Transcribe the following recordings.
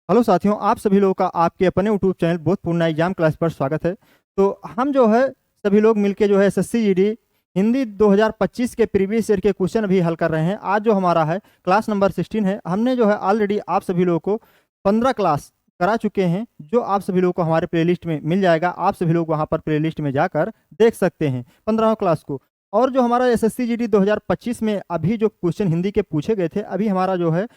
Hello साथियों, आप सभी लोगों का आपके अपने यूट्यूब चैनल बोधपूर्ण एग्जाम क्लास पर स्वागत है। तो हम जो है सभी लोग मिलके जो है एसएससी जीडी हिंदी 2025 के प्रीवियस ईयर के क्वेश्चन अभी हल कर रहे हैं। आज जो हमारा है क्लास नंबर 16 है। हमने जो है ऑलरेडी आप सभी लोगों को 15 क्लास करा चुके हैं, जो आप सभी लोगों को हमारे प्लेलिस्ट में मिल जाएगा। आप सभी लोग वहां पर प्लेलिस्ट में जाकर देख सकते हैं 15 क्लास को। और जो हमारा एसएससी जीडी 2025 में अभी जो क्वेश्चन हिंदी के पूछे गए थे, अभी हमारा जो है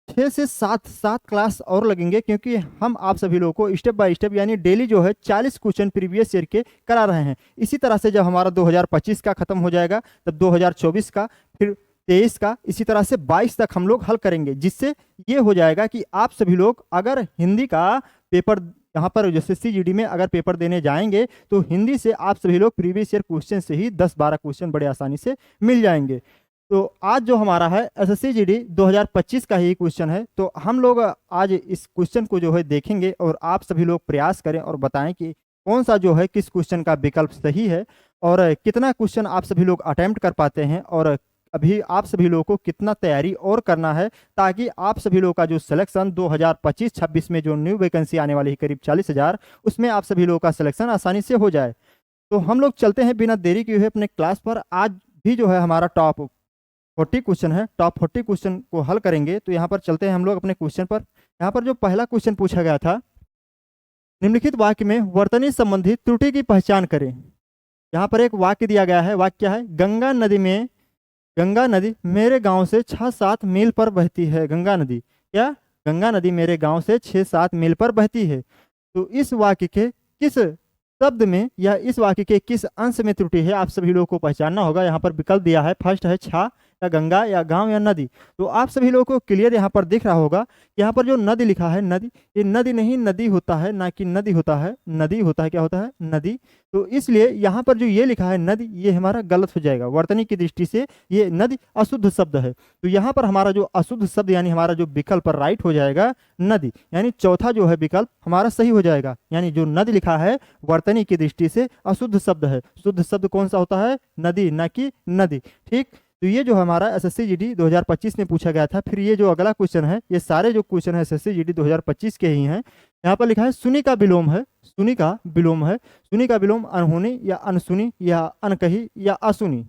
6 से 7 क्लास और लगेंगे, क्योंकि हम आप सभी लोगों को स्टेप बाय स्टेप यानी डेली जो है 40 क्वेश्चन प्रीवियस ईयर के करा रहे हैं। इसी तरह से जब हमारा 2025 का खत्म हो जाएगा, तब 2024 का, फिर 23 का, इसी तरह से 22 तक हम लोग हल करेंगे, जिससे ये हो जाएगा कि आप सभी लोग अगर हिंदी का पेपर यहाँ पर जैसे सीजीडी में अगर पेपर देने जाएंगे, तो हिंदी से आप सभी लोग प्रीवियस ईयर क्वेश्चन से ही 10-12 क्वेश्चन बड़े आसानी से मिल जाएंगे। तो आज जो हमारा है एसएससी जीडी 2025 का ही क्वेश्चन है। तो हम लोग आज इस क्वेश्चन को जो है देखेंगे और आप सभी लोग प्रयास करें और बताएं कि कौन सा जो है किस क्वेश्चन का विकल्प सही है, और कितना क्वेश्चन आप सभी लोग अटेम्प्ट कर पाते हैं, और अभी आप सभी लोगों को कितना तैयारी और करना है, ताकि आप सभी लोगों का जो सिलेक्शन 2025-26 में जो न्यू वैकेंसी आने वाली है करीब 40,000, उसमें आप सभी लोगों का सिलेक्शन आसानी से हो जाए। तो हम लोग चलते हैं बिना देरी किए हुए अपने क्लास पर। आज भी जो है हमारा टॉप 40 क्वेश्चन है, टॉप 40 क्वेश्चन को हल करेंगे। तो यहाँ पर चलते हैं हम लोग अपने क्वेश्चन पर। यहाँ पर जो पहला क्वेश्चन पूछा गया था, निम्नलिखित वाक्य में वर्तनी संबंधी त्रुटि की पहचान करें। यहाँ पर एक वाक्य दिया गया है। वाक्य क्या है? गंगा नदी मेरे गांव से 6-7 मील पर बहती है। गंगा नदी क्या? गंगा नदी मेरे गांव से 6-7 मील पर बहती है। तो इस वाक्य के किस शब्द में या इस वाक्य के किस अंश में त्रुटि है, आप सभी लोगों को पहचानना होगा। यहाँ पर विकल्प दिया है, फर्स्ट है छा या गंगा या गांव या नदी। तो आप सभी लोगों को क्लियर यहाँ पर दिख रहा होगा। यहाँ पर जो नदी लिखा है, नदी, ये नदी नहीं नदी होता है, ना कि नदी होता है। नदी होता है, क्या होता है? नदी। तो इसलिए यहाँ पर जो ये लिखा है नदी, ये हमारा गलत हो जाएगा। वर्तनी की दृष्टि से ये नदी अशुद्ध शब्द है। तो यहाँ पर हमारा जो अशुद्ध शब्द यानी हमारा जो विकल्प पर राइट हो जाएगा नदी, यानी चौथा जो है विकल्प हमारा सही हो जाएगा। यानी जो नदी लिखा है वर्तनी की दृष्टि से अशुद्ध शब्द है। शुद्ध शब्द कौन सा होता है? नदी, ना कि नदी। ठीक। तो ये जो हमारा एसएससी जीडी 2025 में पूछा गया था। फिर ये जो अगला क्वेश्चन है, ये सारे जो क्वेश्चन है एसएससी जीडी 2025 के ही हैं। यहाँ पर लिखा है सुनी का विलोम है। सुनी का विलोम है। सुनी का विलोम अनहोनी या अनसुनी या अनकही या असुनी।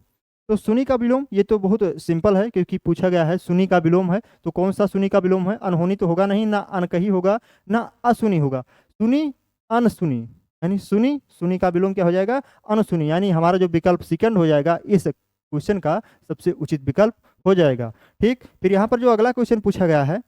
तो सुनी का विलोम ये तो बहुत सिंपल है, क्योंकि पूछा गया है सुनी का विलोम है, तो कौन सा सुनी का विलोम है? अनहोनी तो होगा नहीं, ना अनकही होगा, ना असुनी होगा। सुनी अनसुनी, यानी सुनी, सुनी का विलोम क्या हो जाएगा? अनसुनी। यानी हमारा जो विकल्प सेकंड हो जाएगा इस क्वेश्चन का सबसे उचित विकल्प हो जाएगा। ठीक। फिर यहाँ पर जो अगला क्वेश्चन पूछा गया है,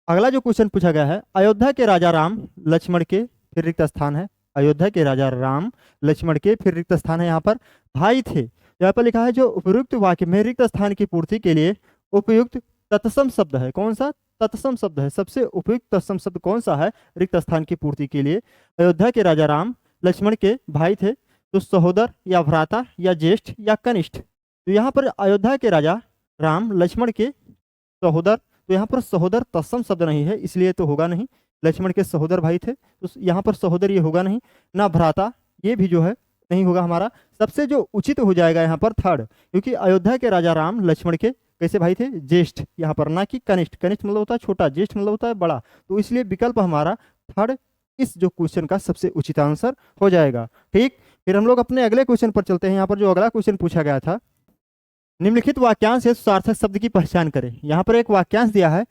अगला जो क्वेश्चन पूछा गया है, अयोध्या के राजा राम लक्ष्मण के, फिर रिक्त स्थान है। अयोध्या के राजा राम लक्ष्मण के, फिर रिक्त स्थान है, यहाँ पर भाई थे। यहाँ पर लिखा है जो उपयुक्त वाक्य में रिक्त स्थान की पूर्ति के लिए उपयुक्त तत्सम शब्द है। कौन सा तत्सम शब्द है? सबसे उपयुक्त तत्सम शब्द कौन सा है रिक्त स्थान की पूर्ति के लिए? अयोध्या के राजा राम लक्ष्मण के भाई थे, तो सहोदर या भ्राता या ज्येष्ठ या कनिष्ठ। तो यहाँ पर अयोध्या के राजा राम लक्ष्मण के सहोदर, तो यहाँ पर सहोदर तत्सम शब्द नहीं है, इसलिए तो होगा नहीं। लक्ष्मण के सहोदर भाई थे, तो यहाँ पर सहोदर ये होगा नहीं। ना भ्राता, ये भी जो है नहीं होगा हमारा। सबसे जो उचित हो जाएगा यहाँ पर थर्ड, क्योंकि अयोध्या के राजा राम लक्ष्मण के कैसे भाई थे? ज्येष्ठ, यहाँ पर ना कि कनिष्ठ। कनिष्ठ मतलब होता है छोटा, ज्येष्ठ मतलब होता है बड़ा। तो इसलिए विकल्प हमारा थर्ड इस जो क्वेश्चन का सबसे उचित आंसर हो जाएगा। ठीक। फिर हम लोग अपने अगले क्वेश्चन पर चलते हैं। यहाँ पर जो अगला क्वेश्चन पूछा गया था, निम्नलिखित वाक्यांश से सार्थक शब्द की पहचान करें। यहाँ पर एक वाक्यांश दिया है,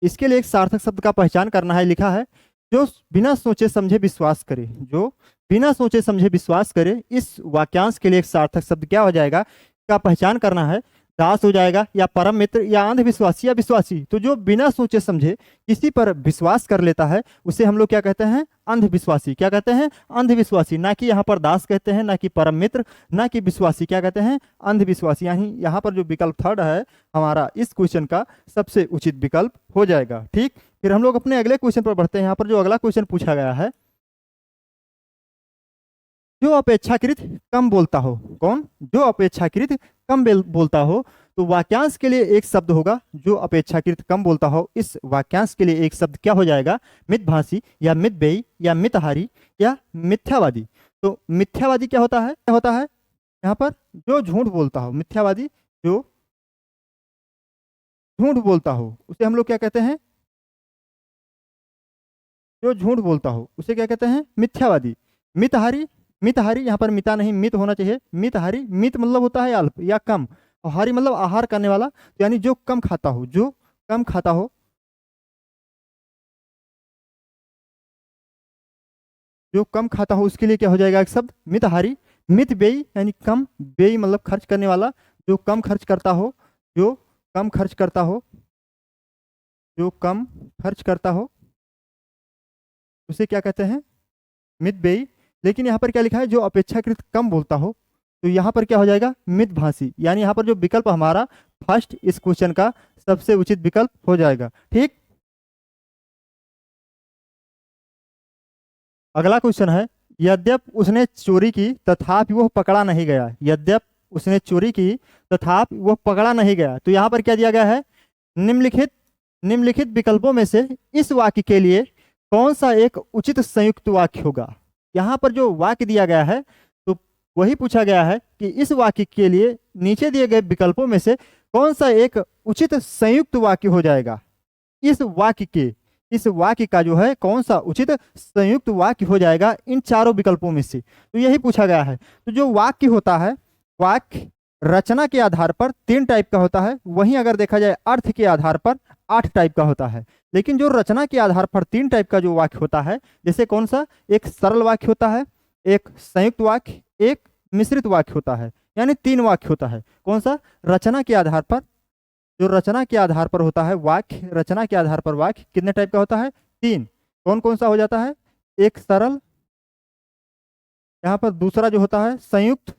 इसके लिए एक सार्थक शब्द का पहचान करना है। लिखा है जो बिना सोचे समझे विश्वास करे। जो बिना सोचे समझे विश्वास करे, इस वाक्यांश के लिए एक सार्थक शब्द क्या हो जाएगा का पहचान करना है। दास हो जाएगा, या परम मित्र, या अंधविश्वासी, या विश्वासी। तो जो बिना सोचे समझे किसी पर विश्वास कर लेता है, उसे हम लोग क्या कहते हैं? अंधविश्वासी। क्या कहते हैं? अंधविश्वासी। ना कि यहाँ पर दास कहते हैं, ना कि परम मित्र, ना कि विश्वासी। क्या कहते हैं? अंधविश्वासी। यानी यहाँ पर जो विकल्प थर्ड है हमारा इस क्वेश्चन का सबसे उचित विकल्प हो जाएगा। ठीक। फिर हम लोग अपने अगले क्वेश्चन पर बढ़ते हैं। यहाँ पर जो अगला क्वेश्चन पूछा गया है, जो अपेक्षाकृत कम बोलता हो। कौन? जो अपेक्षाकृत कम बोलता हो। तो वाक्यांश के लिए एक शब्द होगा जो अपेक्षाकृत कम बोलता हो। इस वाक्यांश के लिए एक शब्द क्या हो जाएगा? मितभाषी, या मितव्ययी, या मितहारी, या मिथ्यावादी। तो मिथ्यावादी क्या होता है? क्या होता है यहाँ पर? जो झूठ बोलता हो। मिथ्यावादी जो झूठ बोलता हो उसे हम लोग क्या कहते हैं? जो झूठ बोलता हो उसे क्या कहते हैं? मिथ्यावादी। मितहारी, मितहारी यहाँ पर मिता नहीं मित होना चाहिए। मितहारी, मित मतलब होता है अल्प या कम, और हारी मतलब आहार करने वाला, तो यानी जो कम खाता हो, जो कम खाता हो, जो कम खाता हो उसके लिए क्या हो जाएगा एक शब्द? मितहारी। मित व्ययी यानी कम, व्ययी मतलब खर्च करने वाला, जो कम खर्च करता हो, जो कम खर्च करता हो, जो कम खर्च करता हो उसे क्या कहते हैं? मित व्ययी। लेकिन यहाँ पर क्या लिखा है? जो अपेक्षाकृत कम बोलता हो, तो यहाँ पर क्या हो जाएगा? मित भाषी। यानी यहाँ पर जो विकल्प हमारा फर्स्ट इस क्वेश्चन का सबसे उचित विकल्प हो जाएगा। ठीक, अगला क्वेश्चन है, यद्यप उसने चोरी की तथापि वह पकड़ा नहीं गया। यद्यप उसने चोरी की तथापि वह पकड़ा नहीं गया, तो यहाँ पर क्या दिया गया है? निम्नलिखित निम्नलिखित विकल्पों में से इस वाक्य के लिए कौन सा एक उचित संयुक्त वाक्य होगा? यहाँ पर जो वाक्य दिया गया है तो वही पूछा गया है कि इस वाक्य के लिए नीचे दिए गए विकल्पों में से कौन सा एक उचित संयुक्त वाक्य हो जाएगा? इस वाक्य का जो है कौन सा उचित संयुक्त वाक्य हो जाएगा इन चारों विकल्पों में से, तो यही पूछा गया है। तो जो वाक्य होता है, वाक्य रचना के आधार पर 3 टाइप का होता है, वहीं अगर देखा जाए अर्थ के आधार पर 8 टाइप का होता है। लेकिन जो रचना के आधार पर 3 टाइप का जो वाक्य होता है, जैसे कौन सा? एक सरल वाक्य होता है, एक संयुक्त वाक्य, एक मिश्रित वाक्य होता है, यानी 3 वाक्य होता है। कौन सा? रचना के आधार पर, जो रचना के आधार पर होता है वाक्य, रचना के आधार पर वाक्य कितने टाइप का होता है? 3। कौन कौन सा हो जाता है? एक सरल, यहाँ पर दूसरा जो होता है संयुक्त,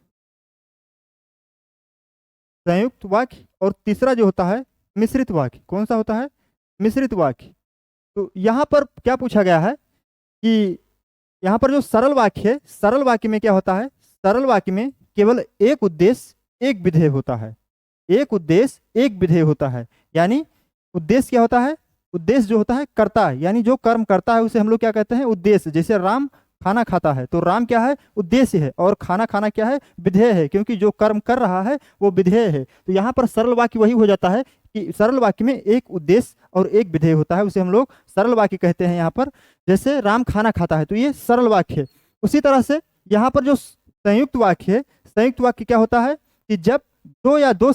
संयुक्त वाक्य, और तीसरा जो होता है मिश्रित वाक्य। कौन सा होता है? मिश्रित वाक्य। तो यहाँ पर क्या पूछा गया है कि यहाँ पर जो सरल वाक्य है, सरल वाक्य में क्या होता है? सरल वाक्य में केवल एक उद्देश्य एक विधेय होता है, एक उद्देश्य एक विधेय होता है। यानी उद्देश्य क्या होता है? उद्देश्य जो होता है कर्ता, यानी जो कर्म करता है उसे हम लोग क्या कहते हैं? उद्देश्य। जैसे राम खाना खाता है, तो राम क्या है? उद्देश्य है, और खाना खाना क्या है? विधेय है, क्योंकि जो कर्म कर रहा है वो विधेय है। तो यहाँ पर सरल वाक्य वही हो जाता है कि सरल वाक्य में एक उद्देश्य और एक विधेय होता है, उसे हम लोग सरल वाक्य कहते हैं। यहाँ पर जैसे राम खाना खाता है, तो ये सरल वाक्य है। उसी तरह से यहाँ पर जो संयुक्त वाक्य है, संयुक्त वाक्य क्या होता है कि जब दो या दो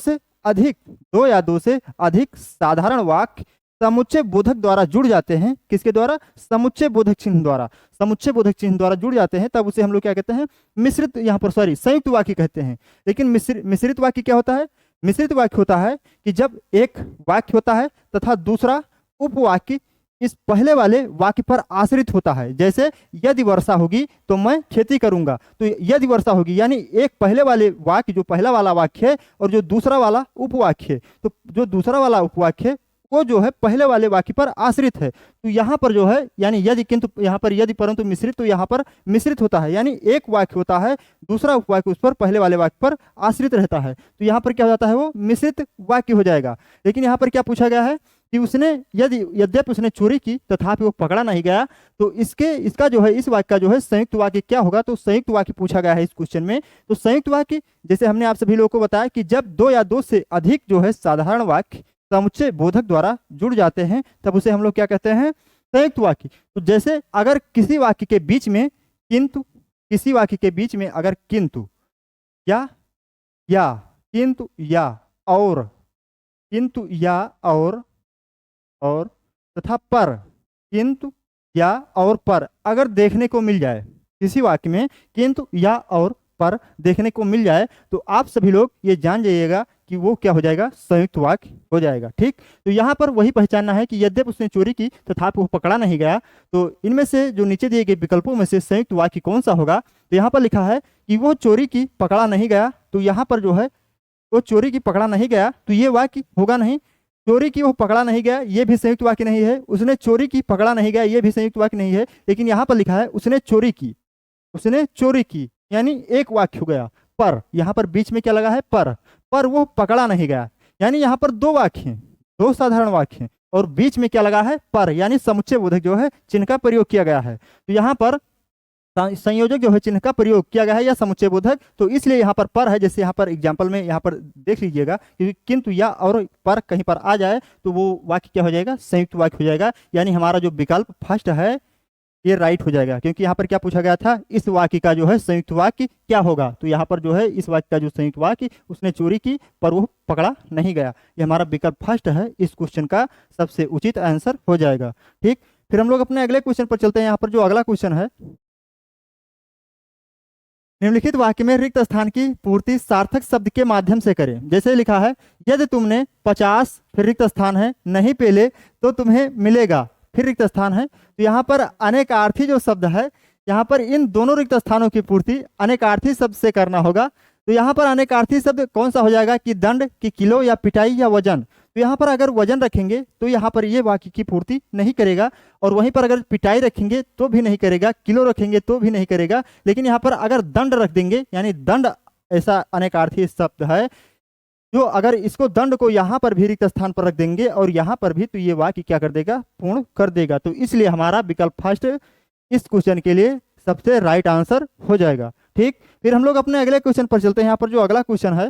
से अधिक साधारण वाक्य समुच्चय बोधक द्वारा जुड़ जाते हैं। किसके द्वारा? समुच्चय बोधक चिन्ह द्वारा, समुच्चय बोधक चिन्ह द्वारा जुड़ जाते हैं, तब उसे हम लोग क्या कहते हैं? मिश्रित, यहाँ पर सॉरी संयुक्त वाक्य कहते हैं। लेकिन मिश्रित वाक्य क्या होता है? मिश्रित वाक्य होता है कि जब एक वाक्य होता है तथा दूसरा उपवाक्य इस पहले वाले वाक्य पर आश्रित होता है। जैसे यदि वर्षा होगी तो मैं खेती करूंगा, तो यदि वर्षा होगी यानी एक पहले वाले वाक्य, जो पहला वाला वाक्य है, और जो दूसरा वाला उपवाक्य है, तो जो दूसरा वाला उपवाक्य है वो जो है पहले वाले वाक्य पर आश्रित है। तो यहाँ पर जो है यानी यदि, किंतु यहाँ पर यदि परंतु मिश्रित, तो यहाँ पर मिश्रित होता है, यानी एक वाक्य होता है, दूसरा उपवाक्य उस पर पहले वाले वाक्य पर आश्रित रहता है, तो यहाँ पर क्या हो जाता है? वो मिश्रित वाक्य हो जाएगा। लेकिन यहाँ पर क्या पूछा गया है कि उसने यद्यपि उसने चोरी की तथापि वो पकड़ा नहीं गया, तो इसका जो है, इस वाक्य का जो है संयुक्त वाक्य क्या होगा? तो संयुक्त वाक्य पूछा गया है इस क्वेश्चन में। तो संयुक्त वाक्य, जैसे हमने आप सभी लोगों को बताया कि जब 2 या 2 से अधिक जो है साधारण वाक्य समुच्चय बोधक द्वारा जुड़ जाते हैं, तब उसे हम लोग क्या कहते हैं? संयुक्त वाक्य। तो जैसे अगर किसी वाक्य के बीच में किंतु, किसी वाक्य के बीच में अगर किंतु या किंतु या और, किंतु या और तथा पर, किंतु या और पर अगर देखने को मिल जाए, किसी वाक्य में किंतु या और पर देखने को मिल जाए, तो आप सभी लोग ये जान जाइएगा कि वो क्या हो जाएगा? संयुक्त वाक्य हो जाएगा। ठीक, तो यहाँ पर वही पहचानना है कि यद्यपि उसने चोरी की तथापि वो पकड़ा नहीं गया, तो इनमें से जो नीचे दिए गए विकल्पों में से संयुक्त वाक्य कौन सा होगा? तो यहाँ पर लिखा है कि वो चोरी की पकड़ा नहीं गया, तो यहाँ पर जो है वो चोरी की पकड़ा नहीं गया, तो ये वाक्य होगा नहीं। चोरी की वो पकड़ा नहीं गया, ये भी संयुक्त वाक्य नहीं है। उसने चोरी की पकड़ा नहीं गया, ये भी संयुक्त वाक्य नहीं है। लेकिन यहाँ पर लिखा है उसने चोरी की, उसने चोरी की, यानी एक वाक्य हो गया। पर यहाँ पर बीच में क्या लगा है? पर वो पकड़ा नहीं गया, यानी यहाँ पर 2 वाक्य हैं, 2 साधारण वाक्य हैं, और बीच में क्या लगा है? पर, यानी समुच्चय बोधक जो है चिन्ह का प्रयोग किया गया है। तो यहाँ पर संयोजक जो है चिन्ह का प्रयोग किया गया है या समुच्चय बोधक, तो इसलिए यहाँ पर है, जैसे यहाँ पर एग्जाम्पल में यहाँ पर देख लीजिएगा, क्योंकि किंतु या और पर कहीं पर आ जाए तो वो वाक्य क्या हो जाएगा, संयुक्त वाक्य हो जाएगा। यानी हमारा जो विकल्प फर्स्ट है ये राइट हो जाएगा, क्योंकि यहाँ पर क्या पूछा गया था, इस वाक्य का जो है संयुक्त वाक्य क्या होगा। तो यहाँ पर जो है इस वाक्य का जो संयुक्त वाक्य, उसने चोरी की पर वो पकड़ा नहीं गया। ये हमारा विकल्प फर्स्ट है, इस क्वेश्चन का सबसे उचित आंसर हो जाएगा। ठीक, फिर हम लोग अपने अगले क्वेश्चन पर चलते हैं। यहाँ पर जो अगला क्वेश्चन है, निम्नलिखित वाक्य में रिक्त स्थान की पूर्ति सार्थक शब्द के माध्यम से करें। जैसे लिखा है, यदि तुमने 50 फिर रिक्त स्थान है नहीं पेले तो तुम्हें मिलेगा, फिर रिक्त स्थान है। तो यहाँ पर अनेकार्थी जो शब्द है, यहाँ पर इन दोनों रिक्त स्थानों की पूर्ति अनेकार्थी शब्द से करना होगा। तो यहाँ पर अनेकार्थी शब्द कौन सा हो जाएगा, कि दंड, कि किलो, या पिटाई, या वजन। तो यहाँ पर अगर वजन रखेंगे तो यहाँ पर ये वाक्य की पूर्ति नहीं करेगा, और वहीं पर अगर पिटाई रखेंगे तो भी नहीं करेगा, किलो रखेंगे तो भी नहीं करेगा। लेकिन यहाँ पर अगर दंड रख देंगे, यानी दंड ऐसा अनेकार्थी शब्द है जो अगर इसको दंड को यहाँ पर भी रिक्त स्थान पर रख देंगे और यहाँ पर भी, तो ये वाक्य क्या कर देगा, पूर्ण कर देगा। तो इसलिए हमारा विकल्प फर्स्ट इस क्वेश्चन के लिए सबसे राइट आंसर हो जाएगा। ठीक, फिर हम लोग अपने अगले क्वेश्चन पर चलते हैं। यहाँ पर जो अगला क्वेश्चन है,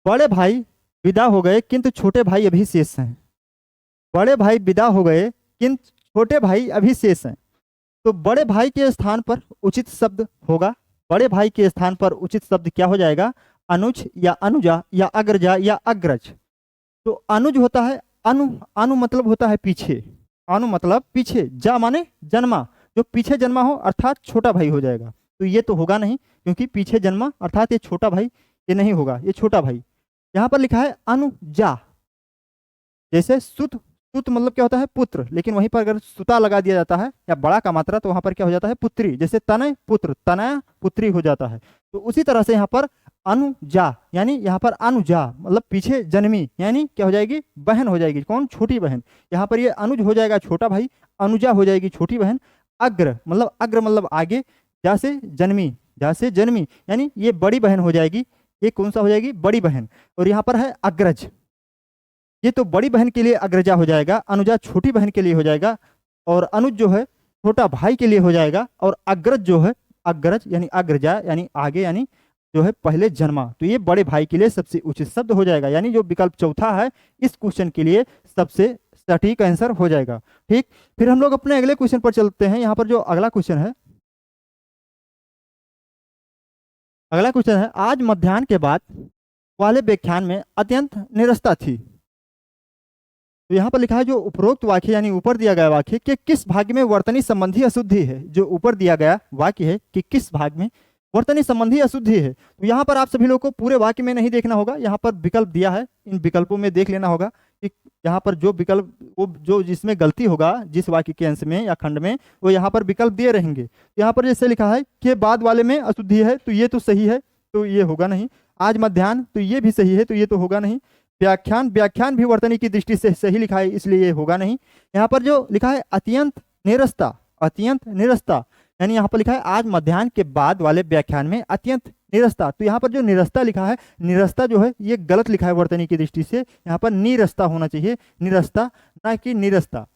बड़े भाई विदा हो गए किंतु छोटे भाई अभी शेष हैं। बड़े भाई विदा हो गए किंतु छोटे भाई अभी शेष हैं। तो बड़े भाई के स्थान पर उचित शब्द होगा, बड़े भाई के स्थान पर उचित शब्द क्या हो जाएगा, अनुज, या अनुजा, या अग्रजा, या अग्रज। तो अनुज होता है अनु, अनु मतलब होता है पीछे, अनु मतलब पीछे, जा माने जन्मा, जो पीछे जन्मा हो अर्थात छोटा भाई हो जाएगा। तो ये तो होगा नहीं, क्योंकि पीछे जन्मा अर्थात ये छोटा भाई, ये नहीं होगा, ये छोटा भाई। यहाँ पर लिखा है अनुजा, जैसे सुत, सुत मतलब क्या होता है, पुत्र, लेकिन वहीं पर अगर सुता लगा दिया जाता है या बड़ा का मात्रा, तो वहां पर क्या हो जाता है, पुत्री। जैसे तनय पुत्र, तनया पुत्री हो जाता है। तो उसी तरह से यहाँ पर अनुजा, यानी यहाँ पर अनुजा मतलब पीछे जन्मी, यानी क्या हो जाएगी, बहन हो जाएगी। कौन, छोटी बहन। यहाँ पर ये अनुज हो जाएगा छोटा भाई, अनुजा हो जाएगी छोटी बहन। अग्र मतलब आगे, जा से जन्मी, जा से जन्मी, यानी ये बड़ी बहन हो जाएगी। ये कौन सा हो जाएगी, बड़ी बहन। और यहाँ पर है अग्रज, ये तो बड़ी बहन के लिए अग्रजा हो जाएगा, अनुजा छोटी बहन के लिए हो जाएगा, और अनुज जो है छोटा भाई के लिए हो जाएगा, और अग्रज जो है, अग्रज यानी अग्रजा यानी आगे, यानी जो है पहले जन्मा। तो ये बड़े भाई के लिए सबसे उचित शब्द हो जाएगा, यानी जो विकल्प चौथा है इस क्वेश्चन के लिए सबसे सटीक आंसर हो जाएगा। ठीक, फिर हम लोग अपने अगले क्वेश्चन पर चलते हैं। यहाँ पर जो अगला क्वेश्चन है, अगला क्वेश्चन है, आज मध्याह्न के बाद वाले व्याख्यान में अत्यंत निरस्ता थी। तो यहाँ पर लिखा है, जो उपरोक्त वाक्य यानी ऊपर दिया गया वाक्य के किस भाग में वर्तनी संबंधी अशुद्धि है। जो ऊपर दिया गया वाक्य है कि किस भाग में वर्तनी संबंधी अशुद्धि है। तो यहाँ पर आप सभी लोगों को पूरे वाक्य में नहीं देखना होगा, यहाँ पर विकल्प दिया है, इन विकल्पों में देख लेना होगा कि यहाँ पर जो विकल्प, वो जो जिसमें गलती होगा जिस वाक्य के अंश में या खंड में, वो यहाँ पर विकल्प दिए रहेंगे। यहाँ पर जैसे लिखा है कि बाद वाले में अशुद्धि है, तो ये तो सही है, तो ये होगा नहीं। आज मध्याह्न, तो ये भी सही है, तो ये तो होगा नहीं। व्याख्यान, व्याख्यान भी वर्तनी की दृष्टि से सही लिखा है, इसलिए ये होगा नहीं। यहाँ पर जो लिखा है अत्यंत निरस्ता, अत्यंत निरस्ता, यानी यहाँ पर लिखा है आज मध्याह्न के बाद वाले व्याख्यान में अत्यंत निरस्ता। तो यहाँ पर जो निरस्ता लिखा है, निरस्ता जो है ये गलत लिखा है वर्तनी की दृष्टि से, यहाँ पर निरस्ता होना चाहिए, निरस्ता ना कि निरस्ता,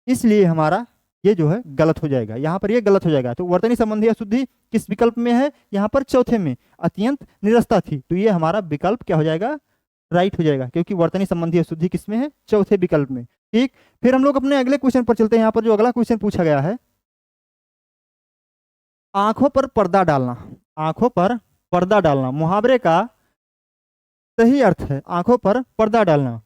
इसलिए हमारा ये जो है गलत हो जाएगा, यहाँ पर ये गलत हो जाएगा। तो वर्तनी संबंधी अशुद्धि किस विकल्प में है, यहाँ पर चौथे में, अत्यंत निरस्ता थी। तो ये हमारा विकल्प क्या हो जाएगा, राइट हो जाएगा, क्योंकि वर्तनी संबंधी अशुद्धि किसमें है, चौथे विकल्प में। ठीक, फिर हम लोग अपने अगले क्वेश्चन पर चलते हैं। यहाँ पर जो अगला क्वेश्चन पूछा गया है, आंखों पर पर्दा डालना, आंखों पर पर्दा डालना मुहावरे का सही अर्थ है आंखों पर पर्दा डालना।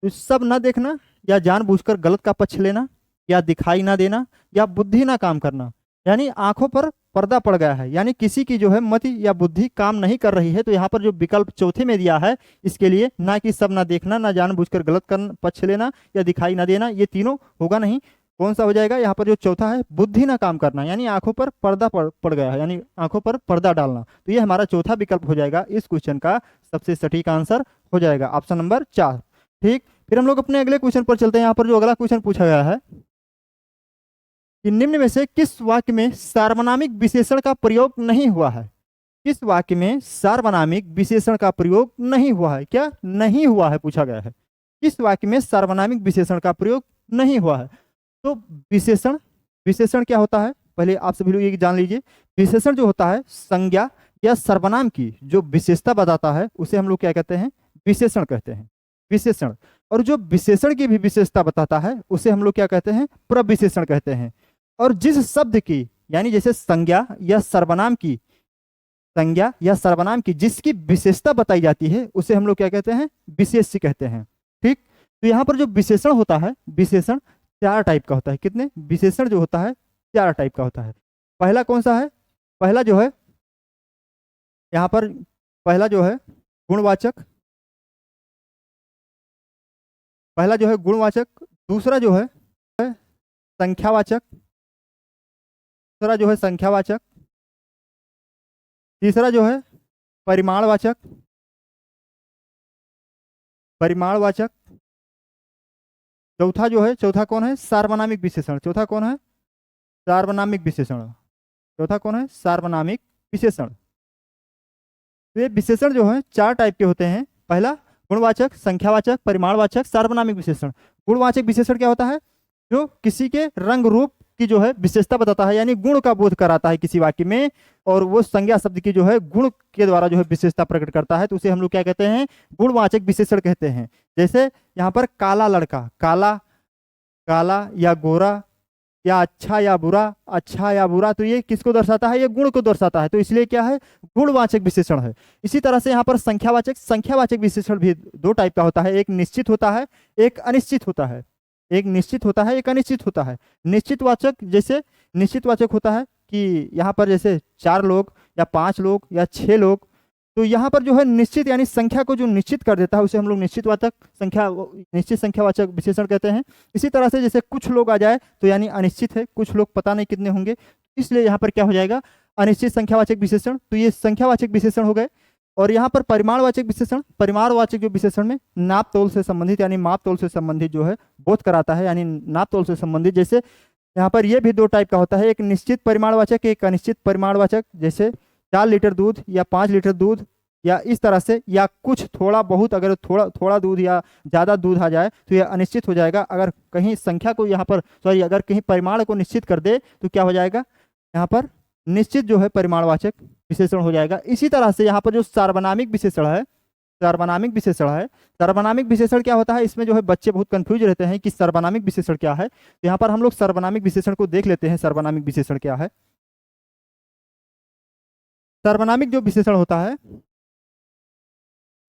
तो सब ना देखना, या जानबूझकर गलत का पक्ष लेना, या दिखाई ना देना, या बुद्धि ना काम करना। यानी आंखों पर पर्दा पड़ गया है, यानी किसी की जो है मति या बुद्धि काम नहीं कर रही है। तो यहाँ पर जो विकल्प चौथे में दिया है, इसके लिए ना कि सब ना देखना, ना जानबूझकर गलत करना पक्ष लेना, या दिखाई ना देना, ये तीनों होगा नहीं। कौन सा हो जाएगा, यहाँ पर जो चौथा है बुद्धि ना काम करना, यानी आंखों पर पर्दा पड़ गया है, यानी आंखों पर पर्दा डालना। तो ये हमारा चौथा विकल्प हो जाएगा, इस क्वेश्चन का सबसे सटीक आंसर हो जाएगा, ऑप्शन नंबर 4। ठीक, फिर हम लोग अपने अगले क्वेश्चन पर चलते हैं। यहाँ पर जो अगला क्वेश्चन पूछा गया है कि निम्न में से किस वाक्य में सार्वनामिक विशेषण का प्रयोग नहीं हुआ है। किस वाक्य में सार्वनामिक विशेषण का प्रयोग नहीं हुआ है, क्या नहीं हुआ है पूछा गया है, किस वाक्य में सार्वनामिक विशेषण का प्रयोग नहीं हुआ है। तो विशेषण विशेषण क्या होता है, पहले आप सभी लोग ये जान लीजिए। विशेषण जो होता है संज्ञा या सर्वनाम की जो विशेषता बताता है उसे हम लोग क्या कहते हैं, विशेषण कहते हैं, विशेषण। और जो विशेषण की भी विशेषता बताता है उसे हम लोग क्या कहते हैं, प्रविशेषण कहते हैं। और जिस शब्द की, यानी जैसे संज्ञा या सर्वनाम की, संज्ञा या सर्वनाम की जिसकी विशेषता बताई जाती है उसे हम लोग क्या कहते हैं, विशेष्य कहते हैं। ठीक, तो यहाँ पर जो विशेषण होता है, विशेषण 4 टाइप का होता है। कितने विशेषण जो होता है 4 टाइप का होता है। पहला कौन सा है, पहला जो है यहाँ पर, पहला जो है गुणवाचक, पहला जो है गुणवाचक, दूसरा जो है संख्यावाचक, दूसरा जो है संख्यावाचक, तीसरा जो है परिमाणवाचक, परिमाणवाचक, चौथा जो है, चौथा कौन है, सार्वनामिक विशेषण, चौथा कौन है, सार्वनामिक विशेषण, चौथा कौन है, सार्वनामिक विशेषण। तो ये विशेषण जो है 4 टाइप के होते हैं। पहला गुणवाचक, संख्यावाचक, परिमाणवाचक, सार्वनामिक विशेषण। गुणवाचक विशेषण क्या होता है, जो किसी के रंग रूप की जो है विशेषता बताता है, यानी गुण का बोध कराता है किसी वाक्य में, और वो संज्ञा शब्द की जो है गुण के द्वारा जो है विशेषता प्रकट करता है, तो उसे हम लोग क्या कहते हैं, गुणवाचक विशेषण कहते हैं। जैसे यहाँ पर काला लड़का, काला, काला या गोरा, या अच्छा या बुरा, अच्छा या बुरा, तो ये किसको दर्शाता है, ये गुण को दर्शाता है, तो इसलिए क्या है, गुणवाचक विशेषण है। इसी तरह से यहाँ पर संख्यावाचक, संख्यावाचक विशेषण भी 2 टाइप का होता है, एक निश्चित होता है, एक अनिश्चित होता है, एक निश्चित होता है, एक अनिश्चित होता है। निश्चित वाचक, जैसे निश्चित वाचक होता है कि यहाँ पर जैसे 4 लोग या 5 लोग या 6 लोग, तो यहाँ पर जो है निश्चित यानी संख्या को जो निश्चित कर देता है उसे हम लोग निश्चितवाचक संख्या, निश्चित संख्यावाचक विशेषण कहते हैं। इसी तरह से जैसे कुछ लोग आ जाए तो यानी अनिश्चित है, कुछ लोग पता नहीं कितने होंगे, इसलिए यहाँ पर क्या हो जाएगा, अनिश्चित संख्यावाचक विशेषण, तो ये संख्यावाचक विशेषण हो गए। और यहाँ पर परिमाणवाचक विशेषण, परिमाणवाचक जो विशेषण में नाप तोल से संबंधित यानी माप तोल से संबंधित जो है बोध कराता है, यानी नाप तोल से संबंधित। जैसे यहाँ पर ये भी 2 टाइप का होता है, एक निश्चित परिमाणवाचक, एक अनिश्चित परिमाणवाचक। जैसे 4 लीटर दूध या 5 लीटर दूध या इस तरह से, या कुछ थोड़ा बहुत, अगर थोड़ा दूध या ज़्यादा दूध आ जाए तो यह अनिश्चित हो जाएगा। अगर कहीं संख्या को यहाँ पर अगर कहीं परिमाण को निश्चित कर दे तो क्या हो जाएगा, यहाँ पर निश्चित जो है परिमाणवाचक विशेषण हो जाएगा। इसी तरह से यहाँ पर जो सार्वनामिक विशेषण है, सार्वनामिक विशेषण है, सार्वनामिक विशेषण क्या होता है, इसमें जो है बच्चे बहुत कंफ्यूज रहते हैं कि सार्वनामिक विशेषण क्या है। तो यहाँ पर हम लोग सार्वनामिक विशेषण को देख लेते हैं, सार्वनामिक विशेषण क्या है। सार्वनामिक जो विशेषण होता है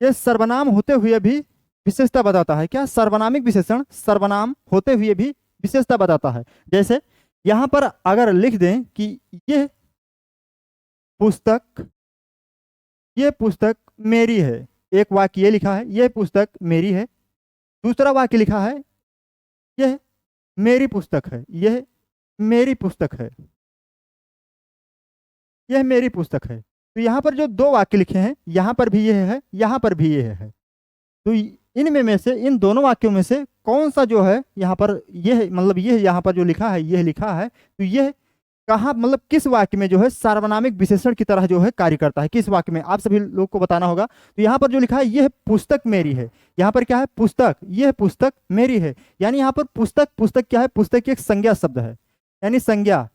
ये सर्वनाम होते हुए भी विशेषता बताता है। क्या, सर्वनामिक विशेषण सर्वनाम होते हुए भी विशेषता बताता है। जैसे यहाँ पर अगर लिख दें कि ये पुस्तक मेरी है, एक वाक्य ये लिखा है, यह पुस्तक मेरी है। दूसरा वाक्य लिखा है, यह मेरी पुस्तक है, यह मेरी पुस्तक है, यह मेरी पुस्तक है। तो यहाँ पर जो 2 वाक्य लिखे हैं, यहाँ पर भी यह है, यहाँ पर भी यह है, तो इनमें में से, इन दोनों वाक्यों में से कौन सा जो है यहाँ पर यह, मतलब यह यहाँ पर जो लिखा है, यह लिखा है, तो यह कहाँ, मतलब किस वाक्य में जो है सार्वनामिक विशेषण की तरह जो है कार्य करता है, किस वाक्य में, आप सभी लोग को बताना होगा। तो यहाँ पर जो लिखा है, यह पुस्तक मेरी है, यहाँ पर क्या है, पुस्तक, यह पुस्तक मेरी है, यानी यहाँ पर पुस्तक, पुस्तक क्या है, पुस्तक एक संज्ञा शब्द है, यानी संज्ञा,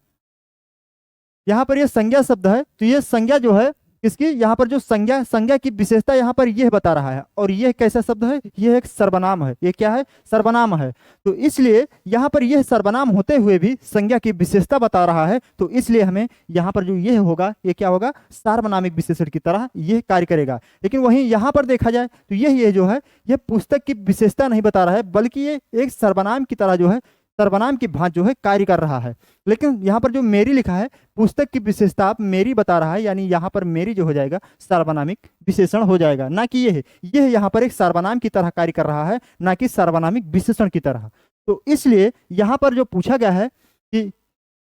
यहाँ पर यह संज्ञा शब्द है। तो यह संज्ञा जो है इसकी, यहाँ पर जो संज्ञा की विशेषता यहाँ पर यह बता रहा है, और यह कैसा शब्द है, यह एक सर्वनाम है, ये क्या है, सर्वनाम है। तो इसलिए यहाँ पर यह सर्वनाम होते हुए भी संज्ञा की विशेषता बता रहा है, तो इसलिए हमें यहाँ पर जो यह होगा, ये क्या होगा, सार्वनामिक विशेषण की तरह यह कार्य करेगा। लेकिन वहीं यहाँ पर देखा जाए तो यह जो है, यह पुस्तक की विशेषता नहीं बता रहा है, बल्कि ये एक सर्वनाम की तरह जो है, सर्वनाम की भांति जो है कार्य कर रहा है। लेकिन यहाँ पर जो मेरी लिखा है, पुस्तक की विशेषता आप मेरी बता रहा है, यानी यहाँ पर मेरी जो हो जाएगा सार्वनामिक विशेषण हो जाएगा, ना कि यह यहाँ पर एक सर्वनाम की तरह कार्य कर रहा है, ना कि सार्वनामिक विशेषण की तरह। तो इसलिए यहाँ पर जो पूछा गया है कि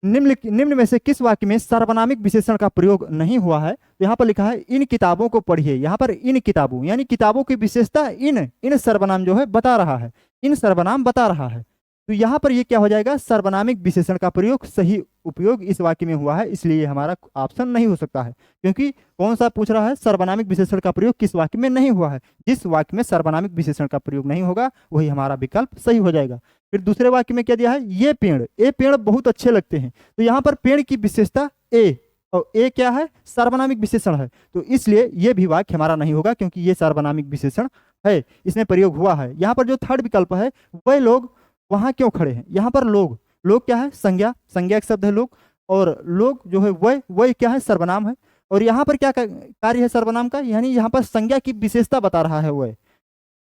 निम्न में से किस वाक्य में सार्वनामिक विशेषण का प्रयोग नहीं हुआ है, तो यहाँ पर लिखा है इन किताबों को पढ़िए। यहाँ पर इन किताबों यानी किताबों की विशेषता इन सर्वनाम जो है बता रहा है, इन सर्वनाम बता रहा है। तो यहाँ पर ये क्या हो जाएगा, सर्वनामिक विशेषण का प्रयोग, सही उपयोग इस वाक्य में हुआ है, इसलिए हमारा ऑप्शन नहीं हो सकता है। क्योंकि कौन सा पूछ रहा है, सर्वनामिक विशेषण का प्रयोग किस वाक्य में नहीं हुआ है। जिस वाक्य में सर्वनामिक विशेषण का प्रयोग नहीं होगा वही हमारा विकल्प सही हो जाएगा। फिर दूसरे वाक्य में क्या दिया है, ये पेड़ बहुत अच्छे लगते हैं। तो यहाँ पर पेड़ की विशेषता ए, और ए क्या है, सार्वनामिक विशेषण है, तो इसलिए ये भी वाक्य हमारा नहीं होगा क्योंकि ये सार्वनामिक विशेषण है, इसमें प्रयोग हुआ है। यहाँ पर जो थर्ड विकल्प है, वह लोग वहां क्यों खड़े हैं, यहाँ पर लोग, लोग क्या है, संज्ञा, संज्ञा एक शब्द है लोग, और लोग जो है वह क्या है, सर्वनाम है। और यहाँ पर क्या कार्य है सर्वनाम का, यानी यहाँ पर संज्ञा की विशेषता बता रहा है वह,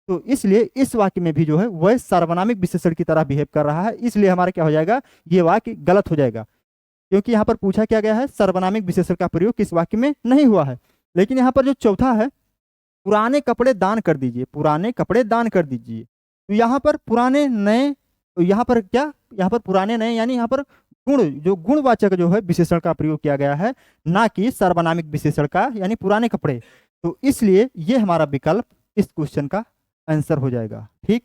तो इसलिए इस वाक्य में भी जो है वह सार्वनामिक विशेषण की तरह बिहेव कर रहा है, इसलिए हमारा क्या हो जाएगा, ये वाक्य गलत हो जाएगा, क्योंकि यहाँ पर पूछा क्या गया है, सर्वनामिक विशेषण का प्रयोग किस वाक्य में नहीं हुआ है। लेकिन यहाँ पर जो चौथा है, पुराने कपड़े दान कर दीजिए, पुराने कपड़े दान कर दीजिए, तो यहाँ पर पुराने नए, यहाँ पर क्या, यहाँ पर पुराने नए यानी यहाँ पर गुण, जो गुणवाचक जो है विशेषण का प्रयोग किया गया है, ना कि सार्वनामिक विशेषण का, यानी पुराने कपड़े। तो इसलिए ये हमारा विकल्प इस क्वेश्चन का आंसर हो जाएगा। ठीक,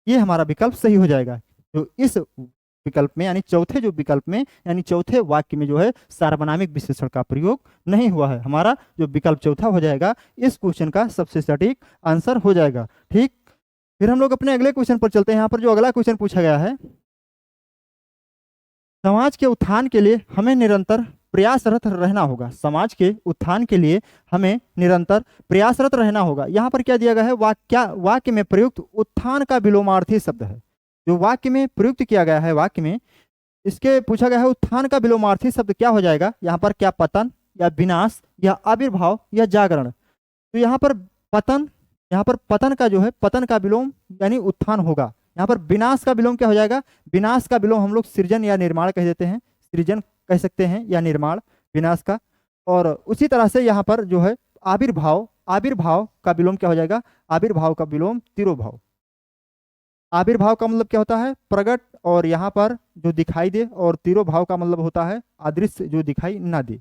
ये हमारा विकल्प सही हो जाएगा। तो इस विकल्प में यानी चौथे जो विकल्प में यानी चौथे वाक्य में जो है सार्वनामिक विशेषण का प्रयोग नहीं हुआ है, हमारा जो विकल्प चौथा हो जाएगा इस क्वेश्चन का सबसे सटीक आंसर हो जाएगा। ठीक, फिर हम लोग अपने अगले क्वेश्चन पर चलते हैं। यहाँ पर जो अगला क्वेश्चन पूछा गया है, समाज के उत्थान के लिए हमें निरंतर प्रयासरत रहना होगा, समाज के उत्थान के लिए हमें निरंतर प्रयासरत रहना होगा। यहाँ पर क्या दिया गया है, वाक्य में प्रयुक्त उत्थान का विलोमार्थी शब्द है, जो वाक्य में प्रयुक्त किया गया है, वाक्य में इसके पूछा गया है उत्थान का विलोमार्थी शब्द क्या हो जाएगा, यहाँ पर क्या पतन या विनाश या आविर्भाव या जागरण। तो यहाँ पर पतन, यहाँ पर पतन का जो है, पतन का विलोम यानी उत्थान होगा। यहाँ पर विनाश का विलोम क्या हो जाएगा, विनाश का विलोम हम लोग सृजन या निर्माण कह देते हैं, सृजन कह सकते हैं या निर्माण विनाश का। और उसी तरह से यहाँ पर जो है आविर्भाव, आविर्भाव का विलोम क्या हो जाएगा, आविर्भाव का विलोम तिरोभाव। आविर्भाव का मतलब क्या होता है, प्रकट, और यहाँ पर जो दिखाई दे, और तिरोभाव का मतलब होता है अदृश्य, जो दिखाई ना दे।